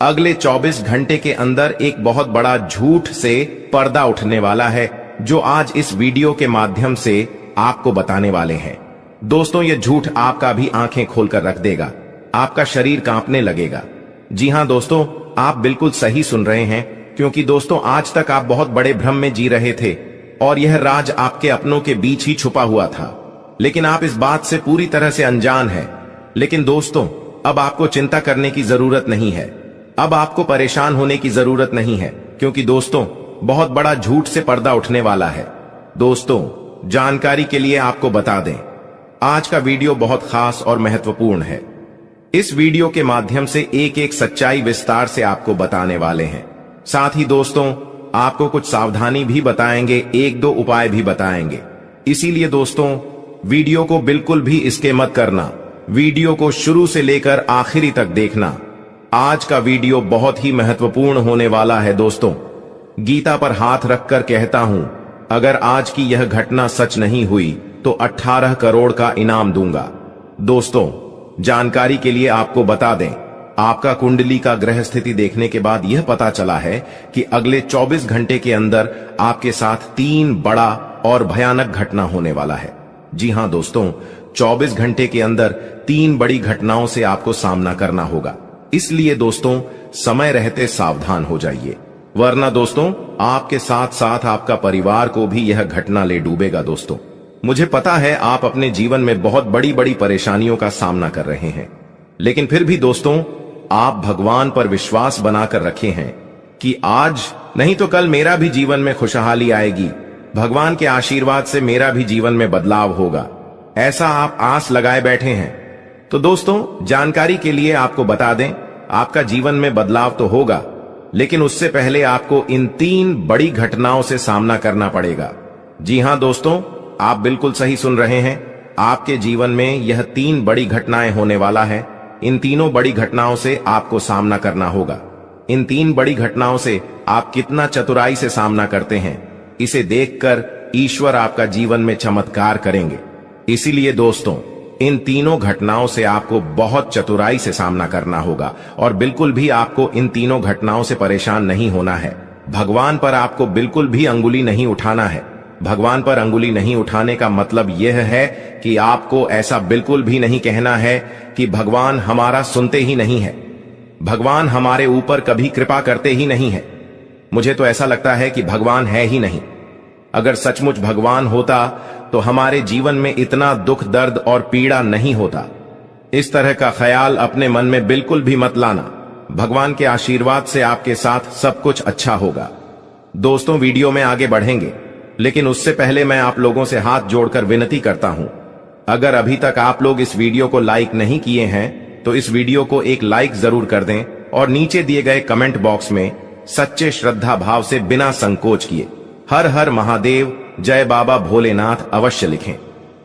अगले 24 घंटे के अंदर एक बहुत बड़ा झूठ से पर्दा उठने वाला है, जो आज इस वीडियो के माध्यम से आपको बताने वाले हैं। दोस्तों, यह झूठ आपका भी आंखें खोलकर रख देगा, आपका शरीर कांपने लगेगा। जी हां दोस्तों, आप बिल्कुल सही सुन रहे हैं, क्योंकि दोस्तों, आज तक आप बहुत बड़े भ्रम में जी रहे थे और यह राज आपके अपनों के बीच ही छुपा हुआ था, लेकिन आप इस बात से पूरी तरह से अनजान हैं। लेकिन दोस्तों, अब आपको चिंता करने की जरूरत नहीं है, अब आपको परेशान होने की जरूरत नहीं है, क्योंकि दोस्तों, बहुत बड़ा झूठ से पर्दा उठने वाला है। दोस्तों, जानकारी के लिए आपको बता दें, आज का वीडियो बहुत खास और महत्वपूर्ण है। इस वीडियो के माध्यम से एक एक सच्चाई विस्तार से आपको बताने वाले हैं। साथ ही दोस्तों, आपको कुछ सावधानी भी बताएंगे, एक दो उपाय भी बताएंगे। इसीलिए दोस्तों, वीडियो को बिल्कुल भी स्किप मत करना, वीडियो को शुरू से लेकर आखिरी तक देखना। आज का वीडियो बहुत ही महत्वपूर्ण होने वाला है। दोस्तों, गीता पर हाथ रखकर कहता हूं, अगर आज की यह घटना सच नहीं हुई तो 18 करोड़ का इनाम दूंगा। दोस्तों, जानकारी के लिए आपको बता दें, आपका कुंडली का ग्रह स्थिति देखने के बाद यह पता चला है कि अगले 24 घंटे के अंदर आपके साथ 3 बड़ा और भयानक घटना होने वाला है। जी हां दोस्तों, 24 घंटे के अंदर 3 बड़ी घटनाओं से आपको सामना करना होगा। इसलिए दोस्तों, समय रहते सावधान हो जाइए, वरना दोस्तों आपके साथ साथ आपका परिवार को भी यह घटना ले डूबेगा। दोस्तों, मुझे पता है आप अपने जीवन में बहुत बड़ी बड़ी परेशानियों का सामना कर रहे हैं, लेकिन फिर भी दोस्तों आप भगवान पर विश्वास बनाकर रखे हैं कि आज नहीं तो कल मेरा भी जीवन में खुशहाली आएगी, भगवान के आशीर्वाद से मेरा भी जीवन में बदलाव होगा, ऐसा आप आस लगाए बैठे हैं। तो दोस्तों, जानकारी के लिए आपको बता दें, आपका जीवन में बदलाव तो होगा, लेकिन उससे पहले आपको इन 3 बड़ी घटनाओं से सामना करना पड़ेगा। जी हां दोस्तों, आप बिल्कुल सही सुन रहे हैं, आपके जीवन में यह 3 बड़ी घटनाएं होने वाला है। इन तीनों बड़ी घटनाओं से आपको सामना करना होगा। इन 3 बड़ी घटनाओं से आप कितना चतुराई से सामना करते हैं, इसे देखकर ईश्वर आपका जीवन में चमत्कार करेंगे। इसीलिए दोस्तों, इन तीनों घटनाओं से आपको बहुत चतुराई से सामना करना होगा और बिल्कुल भी आपको इन तीनों घटनाओं से परेशान नहीं होना है। भगवान पर आपको बिल्कुल भी अंगुली नहीं उठाना है। भगवान पर अंगुली नहीं उठाने का मतलब यह है कि आपको ऐसा बिल्कुल भी नहीं कहना है कि भगवान हमारा सुनते ही नहीं है, भगवान हमारे ऊपर कभी कृपा करते ही नहीं है। मुझे तो ऐसा लगता है कि भगवान है ही नहीं। अगर सचमुच भगवान होता तो हमारे जीवन में इतना दुख, दर्द और पीड़ा नहीं होता। इस तरह का ख्याल अपने मन में बिल्कुल भी मत लाना। भगवान के आशीर्वाद से आपके साथ सब कुछ अच्छा होगा। दोस्तों, वीडियो में आगे बढ़ेंगे, लेकिन उससे पहले मैं आप लोगों से हाथ जोड़कर विनती करता हूं, अगर अभी तक आप लोग इस वीडियो को लाइक नहीं किए हैं तो इस वीडियो को एक लाइक जरूर कर दें और नीचे दिए गए कमेंट बॉक्स में सच्चे श्रद्धा भाव से बिना संकोच किए हर हर महादेव, जय बाबा भोलेनाथ अवश्य लिखें।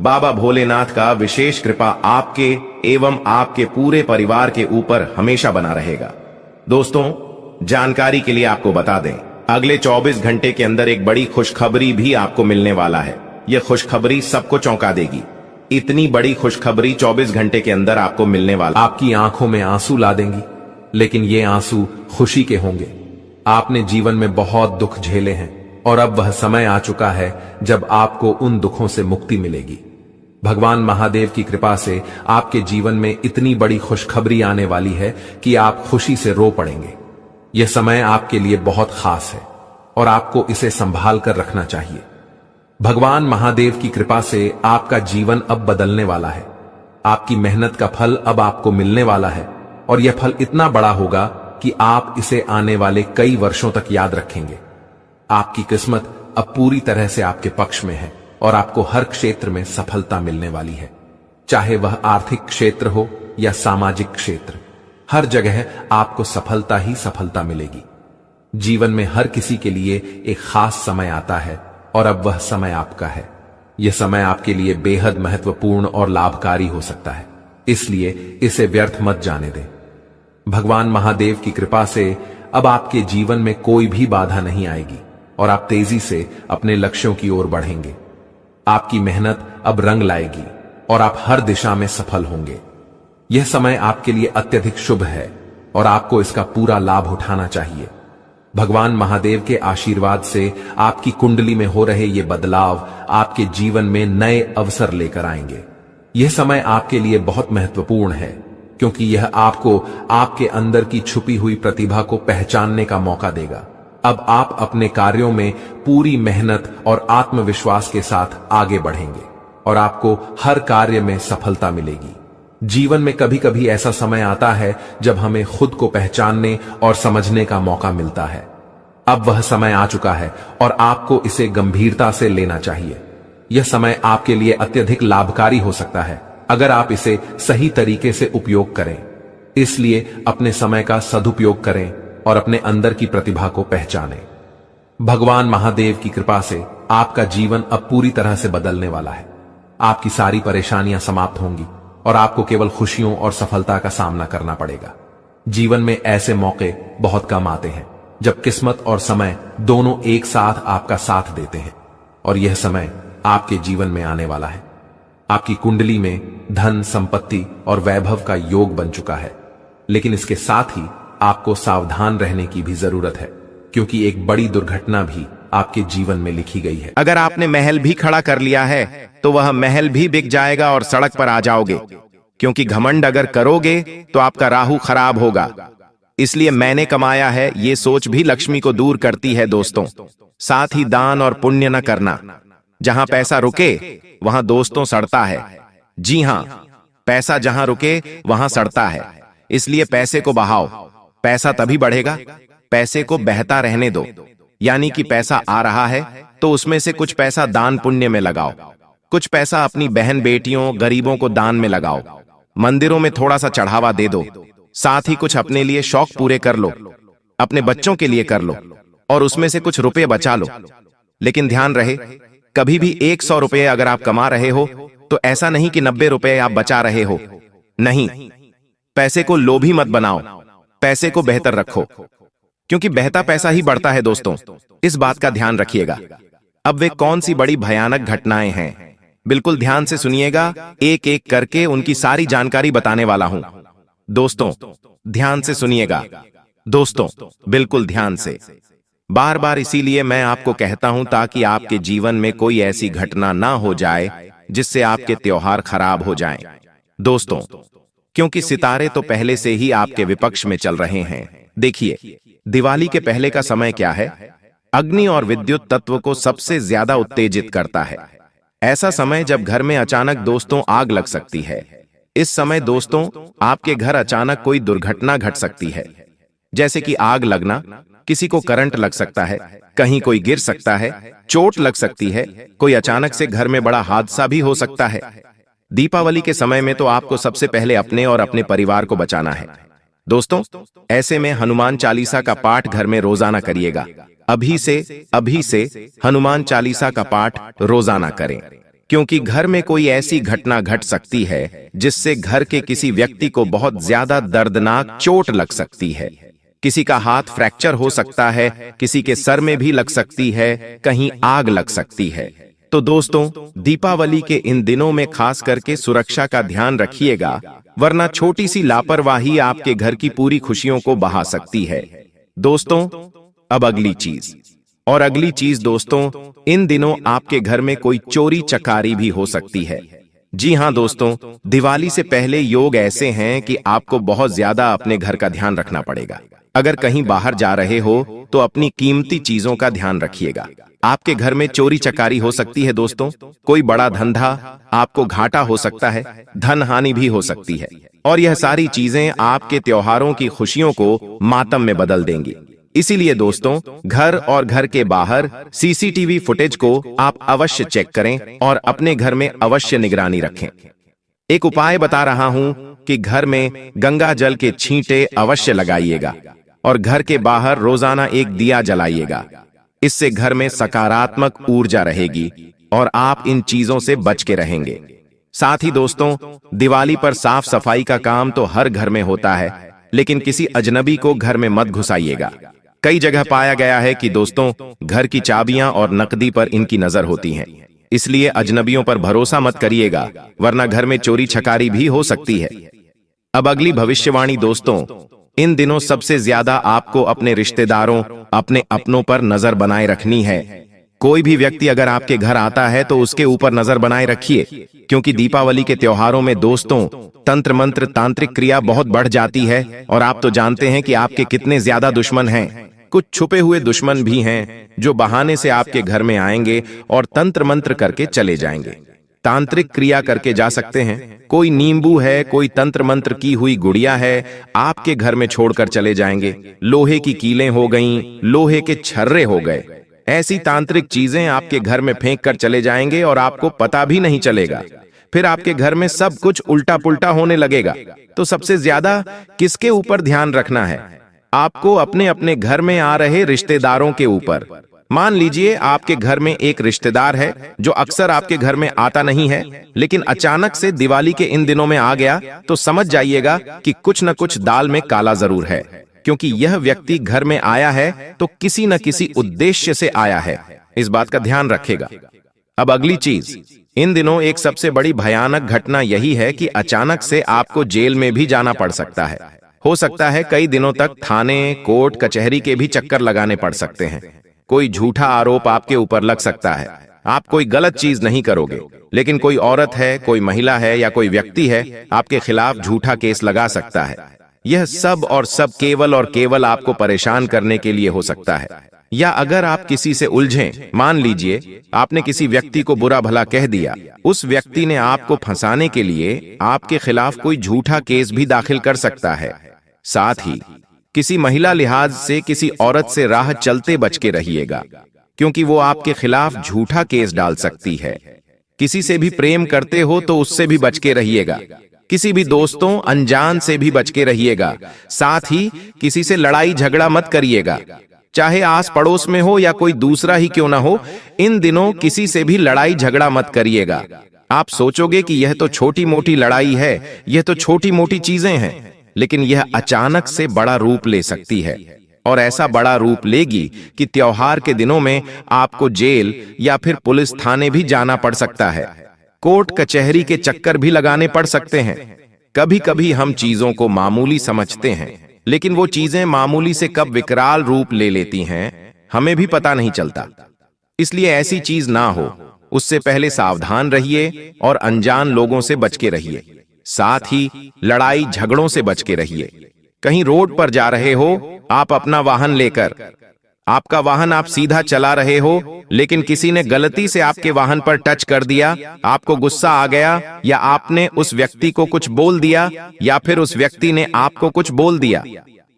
बाबा भोलेनाथ का विशेष कृपा आपके एवं आपके पूरे परिवार के ऊपर हमेशा बना रहेगा। दोस्तों, जानकारी के लिए आपको बता दें, अगले 24 घंटे के अंदर एक बड़ी खुशखबरी भी आपको मिलने वाला है। यह खुशखबरी सबको चौंका देगी। इतनी बड़ी खुशखबरी 24 घंटे के अंदर आपको मिलने वाला, आपकी आंखों में आंसू ला देंगी, लेकिन ये आंसू खुशी के होंगे। आपने जीवन में बहुत दुख झेले हैं और अब वह समय आ चुका है जब आपको उन दुखों से मुक्ति मिलेगी। भगवान महादेव की कृपा से आपके जीवन में इतनी बड़ी खुशखबरी आने वाली है कि आप खुशी से रो पड़ेंगे। यह समय आपके लिए बहुत खास है और आपको इसे संभाल कर रखना चाहिए। भगवान महादेव की कृपा से आपका जीवन अब बदलने वाला है। आपकी मेहनत का फल अब आपको मिलने वाला है और यह फल इतना बड़ा होगा कि आप इसे आने वाले कई वर्षों तक याद रखेंगे। आपकी किस्मत अब पूरी तरह से आपके पक्ष में है और आपको हर क्षेत्र में सफलता मिलने वाली है, चाहे वह आर्थिक क्षेत्र हो या सामाजिक क्षेत्र। हर जगह आपको सफलता ही सफलता मिलेगी। जीवन में हर किसी के लिए एक खास समय आता है और अब वह समय आपका है। यह समय आपके लिए बेहद महत्वपूर्ण और लाभकारी हो सकता है, इसलिए इसे व्यर्थ मत जाने दें। भगवान महादेव की कृपा से अब आपके जीवन में कोई भी बाधा नहीं आएगी और आप तेजी से अपने लक्ष्यों की ओर बढ़ेंगे। आपकी मेहनत अब रंग लाएगी और आप हर दिशा में सफल होंगे। यह समय आपके लिए अत्यधिक शुभ है और आपको इसका पूरा लाभ उठाना चाहिए। भगवान महादेव के आशीर्वाद से आपकी कुंडली में हो रहे ये बदलाव आपके जीवन में नए अवसर लेकर आएंगे। यह समय आपके लिए बहुत महत्वपूर्ण है क्योंकि यह आपको आपके अंदर की छुपी हुई प्रतिभा को पहचानने का मौका देगा। अब आप अपने कार्यों में पूरी मेहनत और आत्मविश्वास के साथ आगे बढ़ेंगे और आपको हर कार्य में सफलता मिलेगी। जीवन में कभी कभी ऐसा समय आता है जब हमें खुद को पहचानने और समझने का मौका मिलता है। अब वह समय आ चुका है और आपको इसे गंभीरता से लेना चाहिए। यह समय आपके लिए अत्यधिक लाभकारी हो सकता है अगर आप इसे सही तरीके से उपयोग करें। इसलिए अपने समय का सदुपयोग करें और अपने अंदर की प्रतिभा को पहचानें। भगवान महादेव की कृपा से आपका जीवन अब पूरी तरह से बदलने वाला है। आपकी सारी परेशानियां समाप्त होंगी और आपको केवल खुशियों और सफलता का सामना करना पड़ेगा। जीवन में ऐसे मौके बहुत कम आते हैं, जब किस्मत और समय दोनों एक साथ आपका साथ देते हैं। और यह समय आपके जीवन में आने वाला है। आपकी कुंडली में धन, संपत्ति और वैभव का योग बन चुका है, लेकिन इसके साथ ही आपको सावधान रहने की भी जरूरत है, क्योंकि एक बड़ी दुर्घटना भी आपके जीवन में लिखी गई है। अगर आपने महल भी खड़ा कर लिया है तो वह महल भी बिक जाएगा और सड़क पर आ जाओगे, क्योंकि घमंड अगर करोगे तो आपका राहु खराब होगा। इसलिए मैंने कमाया है, ये सोच भी लक्ष्मी को दूर करती है दोस्तों। साथ ही दान और पुण्य न करना। जहां पैसा रुके वहां दोस्तों सड़ता है। जी हां, पैसा जहां रुके वहां सड़ता है। इसलिए पैसे को बहाओ। पैसा तभी बढ़ेगा, पैसे को बहता रहने दो। यानी कि पैसा आ रहा है तो उसमें से कुछ पैसा दान पुण्य में लगाओ, कुछ पैसा अपनी बहन बेटियों गरीबों को दान में लगाओ, मंदिरों में थोड़ा सा चढ़ावा दे दो। साथ ही कुछ अपने लिए शौक पूरे कर लो, अपने बच्चों के लिए कर लो और उसमें से कुछ रुपए बचा लो। लेकिन ध्यान रहे, कभी भी 100 रुपए अगर आप कमा रहे हो तो ऐसा नहीं कि 90 रुपए आप बचा रहे हो। नहीं, पैसे को लोभी मत बनाओ, पैसे को बेहतर रखो, क्योंकि बहता पैसा ही बढ़ता है दोस्तों। इस बात का ध्यान रखिएगा। अब वे कौन सी बड़ी भयानक घटनाएं हैं, बिल्कुल ध्यान से सुनिएगा। एक एक करके उनकी सारी जानकारी बताने वाला हूं। दोस्तों ध्यान से सुनिएगा, दोस्तों बिल्कुल ध्यान से। बार बार इसीलिए मैं आपको कहता हूं ताकि आपके जीवन में कोई ऐसी घटना ना हो जाए जिससे आपके त्योहार खराब हो जाएं। दोस्तों, क्योंकि सितारे तो पहले से ही आपके विपक्ष में चल रहे हैं। देखिए, दिवाली के पहले का समय क्या है? अग्नि और विद्युत तत्व को सबसे ज्यादा उत्तेजित करता है। ऐसा समय जब घर में अचानक दोस्तों आग लग सकती है। इस समय दोस्तों आपके घर अचानक कोई दुर्घटना घट सकती है, जैसे कि आग लगना, किसी को करंट लग सकता है, कहीं कोई गिर सकता है, चोट लग सकती है, कोई अचानक से घर में बड़ा हादसा भी हो सकता है। दीपावली के समय में तो आपको सबसे पहले अपने और अपने परिवार को बचाना है। दोस्तों, ऐसे में हनुमान चालीसा का पाठ घर में रोजाना करिएगा। अभी से हनुमान चालीसा का पाठ रोजाना करें, क्योंकि घर में कोई ऐसी घटना घट सकती है जिससे घर के किसी व्यक्ति को बहुत ज्यादा दर्दनाक चोट लग सकती है। किसी का हाथ फ्रैक्चर हो सकता है, किसी के सर में भी लग सकती है, कहीं आग लग सकती है। तो दोस्तों, दीपावली के इन दिनों में खास करके सुरक्षा का ध्यान रखिएगा, वरना छोटी सी लापरवाही आपके घर की पूरी खुशियों को बहा सकती है। दोस्तों, अब अगली चीज दोस्तों, इन दिनों आपके घर में कोई चोरी चकारी भी हो सकती है। जी हां दोस्तों, दिवाली से पहले योग ऐसे हैं कि आपको बहुत ज्यादा अपने घर का ध्यान रखना पड़ेगा। अगर कहीं बाहर जा रहे हो तो अपनी कीमती चीजों का ध्यान रखिएगा। आपके घर में चोरी चकारी हो सकती है दोस्तों, कोई बड़ा धंधा, आपको घाटा हो सकता है, धन हानि भी हो सकती है, और यह सारी चीजें आपके त्योहारों की खुशियों को मातम में बदल देंगी। इसीलिए दोस्तों, घर और घर के बाहर सीसीटीवी फुटेज को आप अवश्य चेक करें और अपने घर में अवश्य निगरानी रखें। एक उपाय बता रहा हूं कि घर में गंगा जल के छींटे अवश्य लगाइएगा और घर के बाहर रोजाना एक दिया जलाइएगा। इससे घर में सकारात्मक ऊर्जा रहेगी और आप इन चीजों से बच के रहेंगे। साथ ही दोस्तों, दिवाली पर साफ सफाई का काम तो हर घर में होता है, लेकिन किसी अजनबी को घर में मत घुसाइएगा। कई जगह पाया गया है कि दोस्तों, घर की चाबियां और नकदी पर इनकी नजर होती है। इसलिए अजनबियों पर भरोसा मत करिएगा, वरना घर में चोरी छकारी भी हो सकती है। अब अगली भविष्यवाणी दोस्तों, इन दिनों सबसे ज्यादा आपको अपने रिश्तेदारों, अपने अपनों पर नजर बनाए रखनी है। कोई भी व्यक्ति अगर आपके घर आता है तो उसके ऊपर नजर बनाए रखिए, क्योंकि दीपावली के त्योहारों में दोस्तों तंत्र मंत्र तांत्रिक क्रिया बहुत बढ़ जाती है, और आप तो जानते हैं कि आपके कितने ज्यादा दुश्मन हैं। कुछ छुपे हुए दुश्मन भी हैं जो बहाने से आपके घर में आएंगे और तंत्र मंत्र करके चले जाएंगे। तांत्रिक क्रिया करके जा सकते हैं, कोई नींबू है, कोई तंत्र मंत्र की हुई गुड़िया है, आपके घर में छोड़कर चले जाएंगे। लोहे की कीलें हो गईं, लोहे के छर्रे हो गए, ऐसी तांत्रिक चीजें आपके घर में फेंक कर चले जाएंगे और आपको पता भी नहीं चलेगा। फिर आपके घर में सब कुछ उल्टा पुल्टा होने लगेगा। तो सबसे ज्यादा किसके ऊपर ध्यान रखना है? आपको अपने अपने घर में आ रहे रिश्तेदारों के ऊपर। मान लीजिए आपके घर में एक रिश्तेदार है जो अक्सर आपके घर में आता नहीं है, लेकिन अचानक से दिवाली के इन दिनों में आ गया, तो समझ जाइएगा कि कुछ न कुछ दाल में काला जरूर है। क्योंकि यह व्यक्ति घर में आया है तो किसी न किसी उद्देश्य से आया है। इस बात का ध्यान रखेगा। अब अगली चीज, इन दिनों एक सबसे बड़ी भयानक घटना यही है कि अचानक से आपको जेल में भी जाना पड़ सकता है। हो सकता है कई दिनों तक थाने, कोर्ट, कचहरी के भी चक्कर लगाने पड़ सकते हैं। कोई झूठा आरोप आपके ऊपर लग सकता है। आप कोई गलत चीज नहीं करोगे, लेकिन कोई औरत है, कोई महिला है या कोई व्यक्ति है आपके खिलाफ झूठा केस लगा सकता है। यह सब और सब केवल और केवल आपको परेशान करने के लिए हो सकता है। या अगर आप किसी से उलझें, मान लीजिए आपने किसी व्यक्ति को बुरा भला कह दिया, उस व्यक्ति ने आपको फंसाने के लिए आपके खिलाफ कोई झूठा केस भी दाखिल कर सकता है। साथ ही किसी महिला लिहाज से किसी औरत से राह चलते बच के रहिएगा, क्योंकि वो आपके खिलाफ झूठा केस डाल सकती है। किसी से भी प्रेम करते हो तो उससे भी बच के रहिएगा। किसी भी दोस्तों अनजान से भी बच के रहिएगा। साथ ही किसी से लड़ाई झगड़ा मत करिएगा, चाहे आस पड़ोस में हो या कोई दूसरा ही क्यों ना हो। इन दिनों किसी से भी लड़ाई झगड़ा मत करिएगा। आप सोचोगे कि यह तो छोटी मोटी लड़ाई है, यह तो छोटी मोटी चीजें हैं, लेकिन यह अचानक से बड़ा रूप ले सकती है। और ऐसा बड़ा रूप लेगी कि त्योहार के दिनों में आपको जेल या फिर पुलिस थाने भी जाना पड़ सकता है। कोर्ट कचहरी के चक्कर भी लगाने पड़ सकते हैं। कभी कभी हम चीजों को मामूली समझते हैं, लेकिन वो चीजें मामूली से कब विकराल रूप ले लेती हैं हमें भी पता नहीं चलता। इसलिए ऐसी चीज ना हो, उससे पहले सावधान रहिए और अनजान लोगों से बच के रहिए। साथ ही लड़ाई झगड़ों से बच के रहिए। कहीं रोड पर जा रहे हो, आप अपना वाहन लेकर, आपका वाहन आप सीधा चला रहे हो, लेकिन किसी ने गलती से आपके वाहन पर टच कर दिया, आपको गुस्सा आ गया, या आपने उस व्यक्ति को कुछ बोल दिया, या फिर उस व्यक्ति ने आपको कुछ बोल दिया।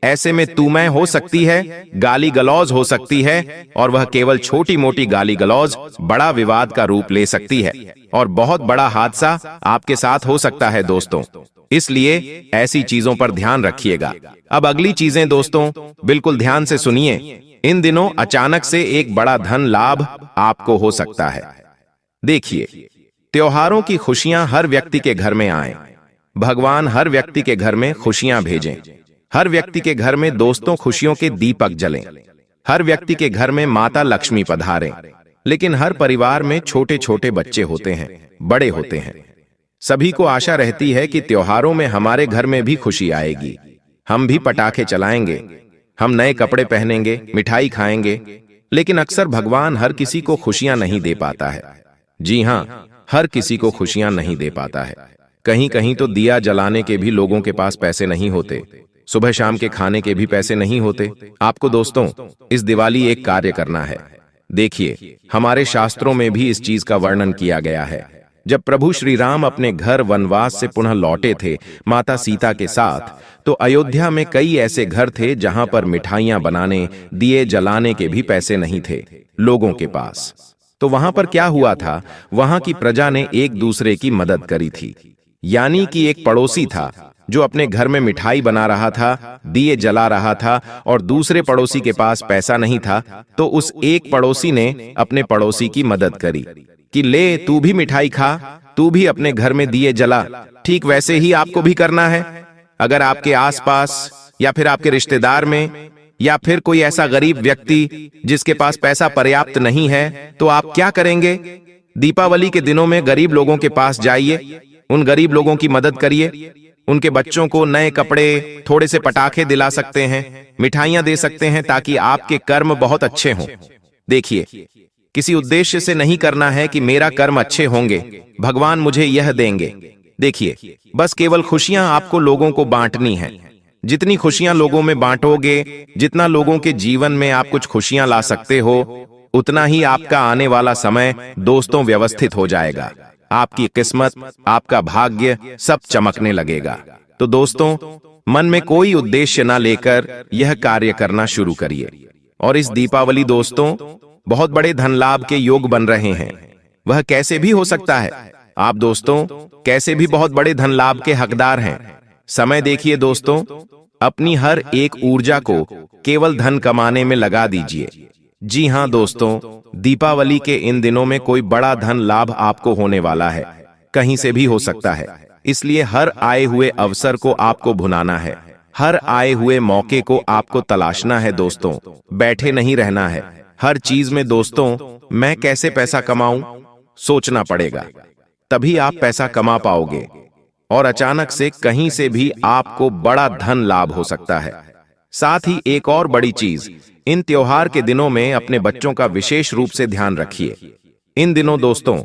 ऐसे में तू मैं हो सकती है, गाली गलौज हो सकती है, और वह केवल छोटी मोटी गाली गलौज बड़ा विवाद का रूप ले सकती है और बहुत बड़ा हादसा आपके साथ हो सकता है दोस्तों। इसलिए ऐसी चीजों पर ध्यान रखिएगा। अब अगली चीजें दोस्तों बिल्कुल ध्यान से सुनिए। इन दिनों अचानक से एक बड़ा धन लाभ आपको हो सकता है। देखिए, त्योहारों की खुशियां हर व्यक्ति के घर में आए। भगवान हर व्यक्ति के घर में खुशियां भेजें। हर व्यक्ति के घर में दोस्तों खुशियों के दीपक जलें। हर व्यक्ति के घर में माता लक्ष्मी पधारें। लेकिन हर परिवार में छोटे छोटे बच्चे होते हैं, बड़े होते हैं। सभी को आशा रहती है कि त्योहारों में हमारे घर में भी खुशी आएगी। हम भी पटाखे चलाएंगे, हम नए कपड़े पहनेंगे, मिठाई खाएंगे। लेकिन अक्सर भगवान हर किसी को खुशियां नहीं दे पाता है। जी हां, हर किसी को खुशियां नहीं दे पाता है। कहीं कहीं तो दिया जलाने के भी लोगों के पास पैसे नहीं होते, सुबह शाम के खाने के भी पैसे नहीं होते। आपको दोस्तों इस दिवाली एक कार्य करना है। देखिए, हमारे शास्त्रों में भी इस चीज का वर्णन किया गया है। जब प्रभु श्री राम अपने घर वनवास से पुनः लौटे थे माता सीता के साथ, तो अयोध्या में कई ऐसे घर थे जहां पर मिठाइयां बनाने, दिए जलाने के भी पैसे नहीं थे लोगों के पास। तो वहां पर क्या हुआ था, वहां की प्रजा ने एक दूसरे की मदद करी थी। यानी कि एक पड़ोसी था जो अपने घर में मिठाई बना रहा था, दिए जला रहा था, और दूसरे पड़ोसी के पास पैसा नहीं था, तो उस एक पड़ोसी ने अपने पड़ोसी की मदद करी कि ले तू भी मिठाई खा, तू भी अपने घर में दिए जला। ठीक वैसे ही आपको भी करना है। अगर आपके आसपास या फिर आपके रिश्तेदार में या फिर कोई ऐसा गरीब व्यक्ति जिसके पास पैसा पर्याप्त नहीं है, तो आप क्या करेंगे? दीपावली के दिनों में गरीब लोगों के पास जाइए, उन गरीब लोगों की मदद करिए। उनके बच्चों को नए कपड़े, थोड़े से पटाखे दिला सकते हैं, मिठाइयां दे सकते हैं, ताकि आपके कर्म बहुत अच्छे हों। देखिए, किसी उद्देश्य से नहीं करना है कि मेरा कर्म अच्छे होंगे, भगवान मुझे यह देंगे। देखिए, बस केवल खुशियां आपको लोगों को बांटनी है। जितनी खुशियां लोगों में बांटोगे, जितना लोगों के जीवन में आप कुछ खुशियां ला सकते हो, उतना ही आपका आने वाला समय दोस्तों व्यवस्थित हो जाएगा। आपकी किस्मत, आपका भाग्य सब चमकने लगेगा। तो दोस्तों, मन में कोई उद्देश्य ना लेकर यह कार्य करना शुरू करिए। और इस दीपावली दोस्तों बहुत बड़े धन लाभ के योग बन रहे हैं। वह कैसे भी हो सकता है। आप दोस्तों कैसे भी बहुत बड़े धन लाभ के हकदार हैं। समय देखिए दोस्तों, अपनी हर एक ऊर्जा को केवल धन कमाने में लगा दीजिए। जी हां दोस्तों, दीपावली के इन दिनों में कोई बड़ा धन लाभ आपको होने वाला है, कहीं से भी हो सकता है। इसलिए हर आए हुए अवसर को आपको भुनाना है, हर आए हुए मौके को आपको तलाशना है दोस्तों, बैठे नहीं रहना है। हर चीज में दोस्तों मैं कैसे पैसा कमाऊं सोचना पड़ेगा, तभी आप पैसा कमा पाओगे और अचानक से कहीं से भी आपको बड़ा धन लाभ हो सकता है। साथ ही एक और बड़ी चीज, इन त्योहार के दिनों में अपने बच्चों का विशेष रूप से ध्यान रखिए। इन दिनों दोस्तों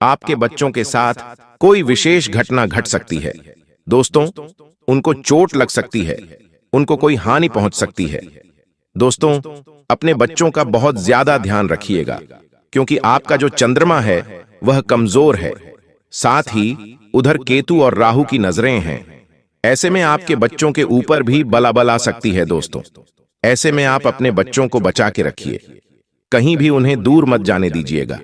आपके बच्चों के साथ कोई विशेष घटना घट सकती है। दोस्तों उनको चोट लग सकती है, उनको कोई हानि पहुंच सकती है। दोस्तों अपने बच्चों का बहुत ज्यादा ध्यान रखिएगा, क्योंकि आपका जो चंद्रमा है वह कमजोर है, साथ ही उधर केतु और राहु की नजरें हैं। ऐसे में आपके बच्चों के ऊपर भी बला आ सकती है दोस्तों। ऐसे में आप अपने बच्चों को बचा के रखिए, कहीं भी उन्हें दूर मत जाने दीजिएगा।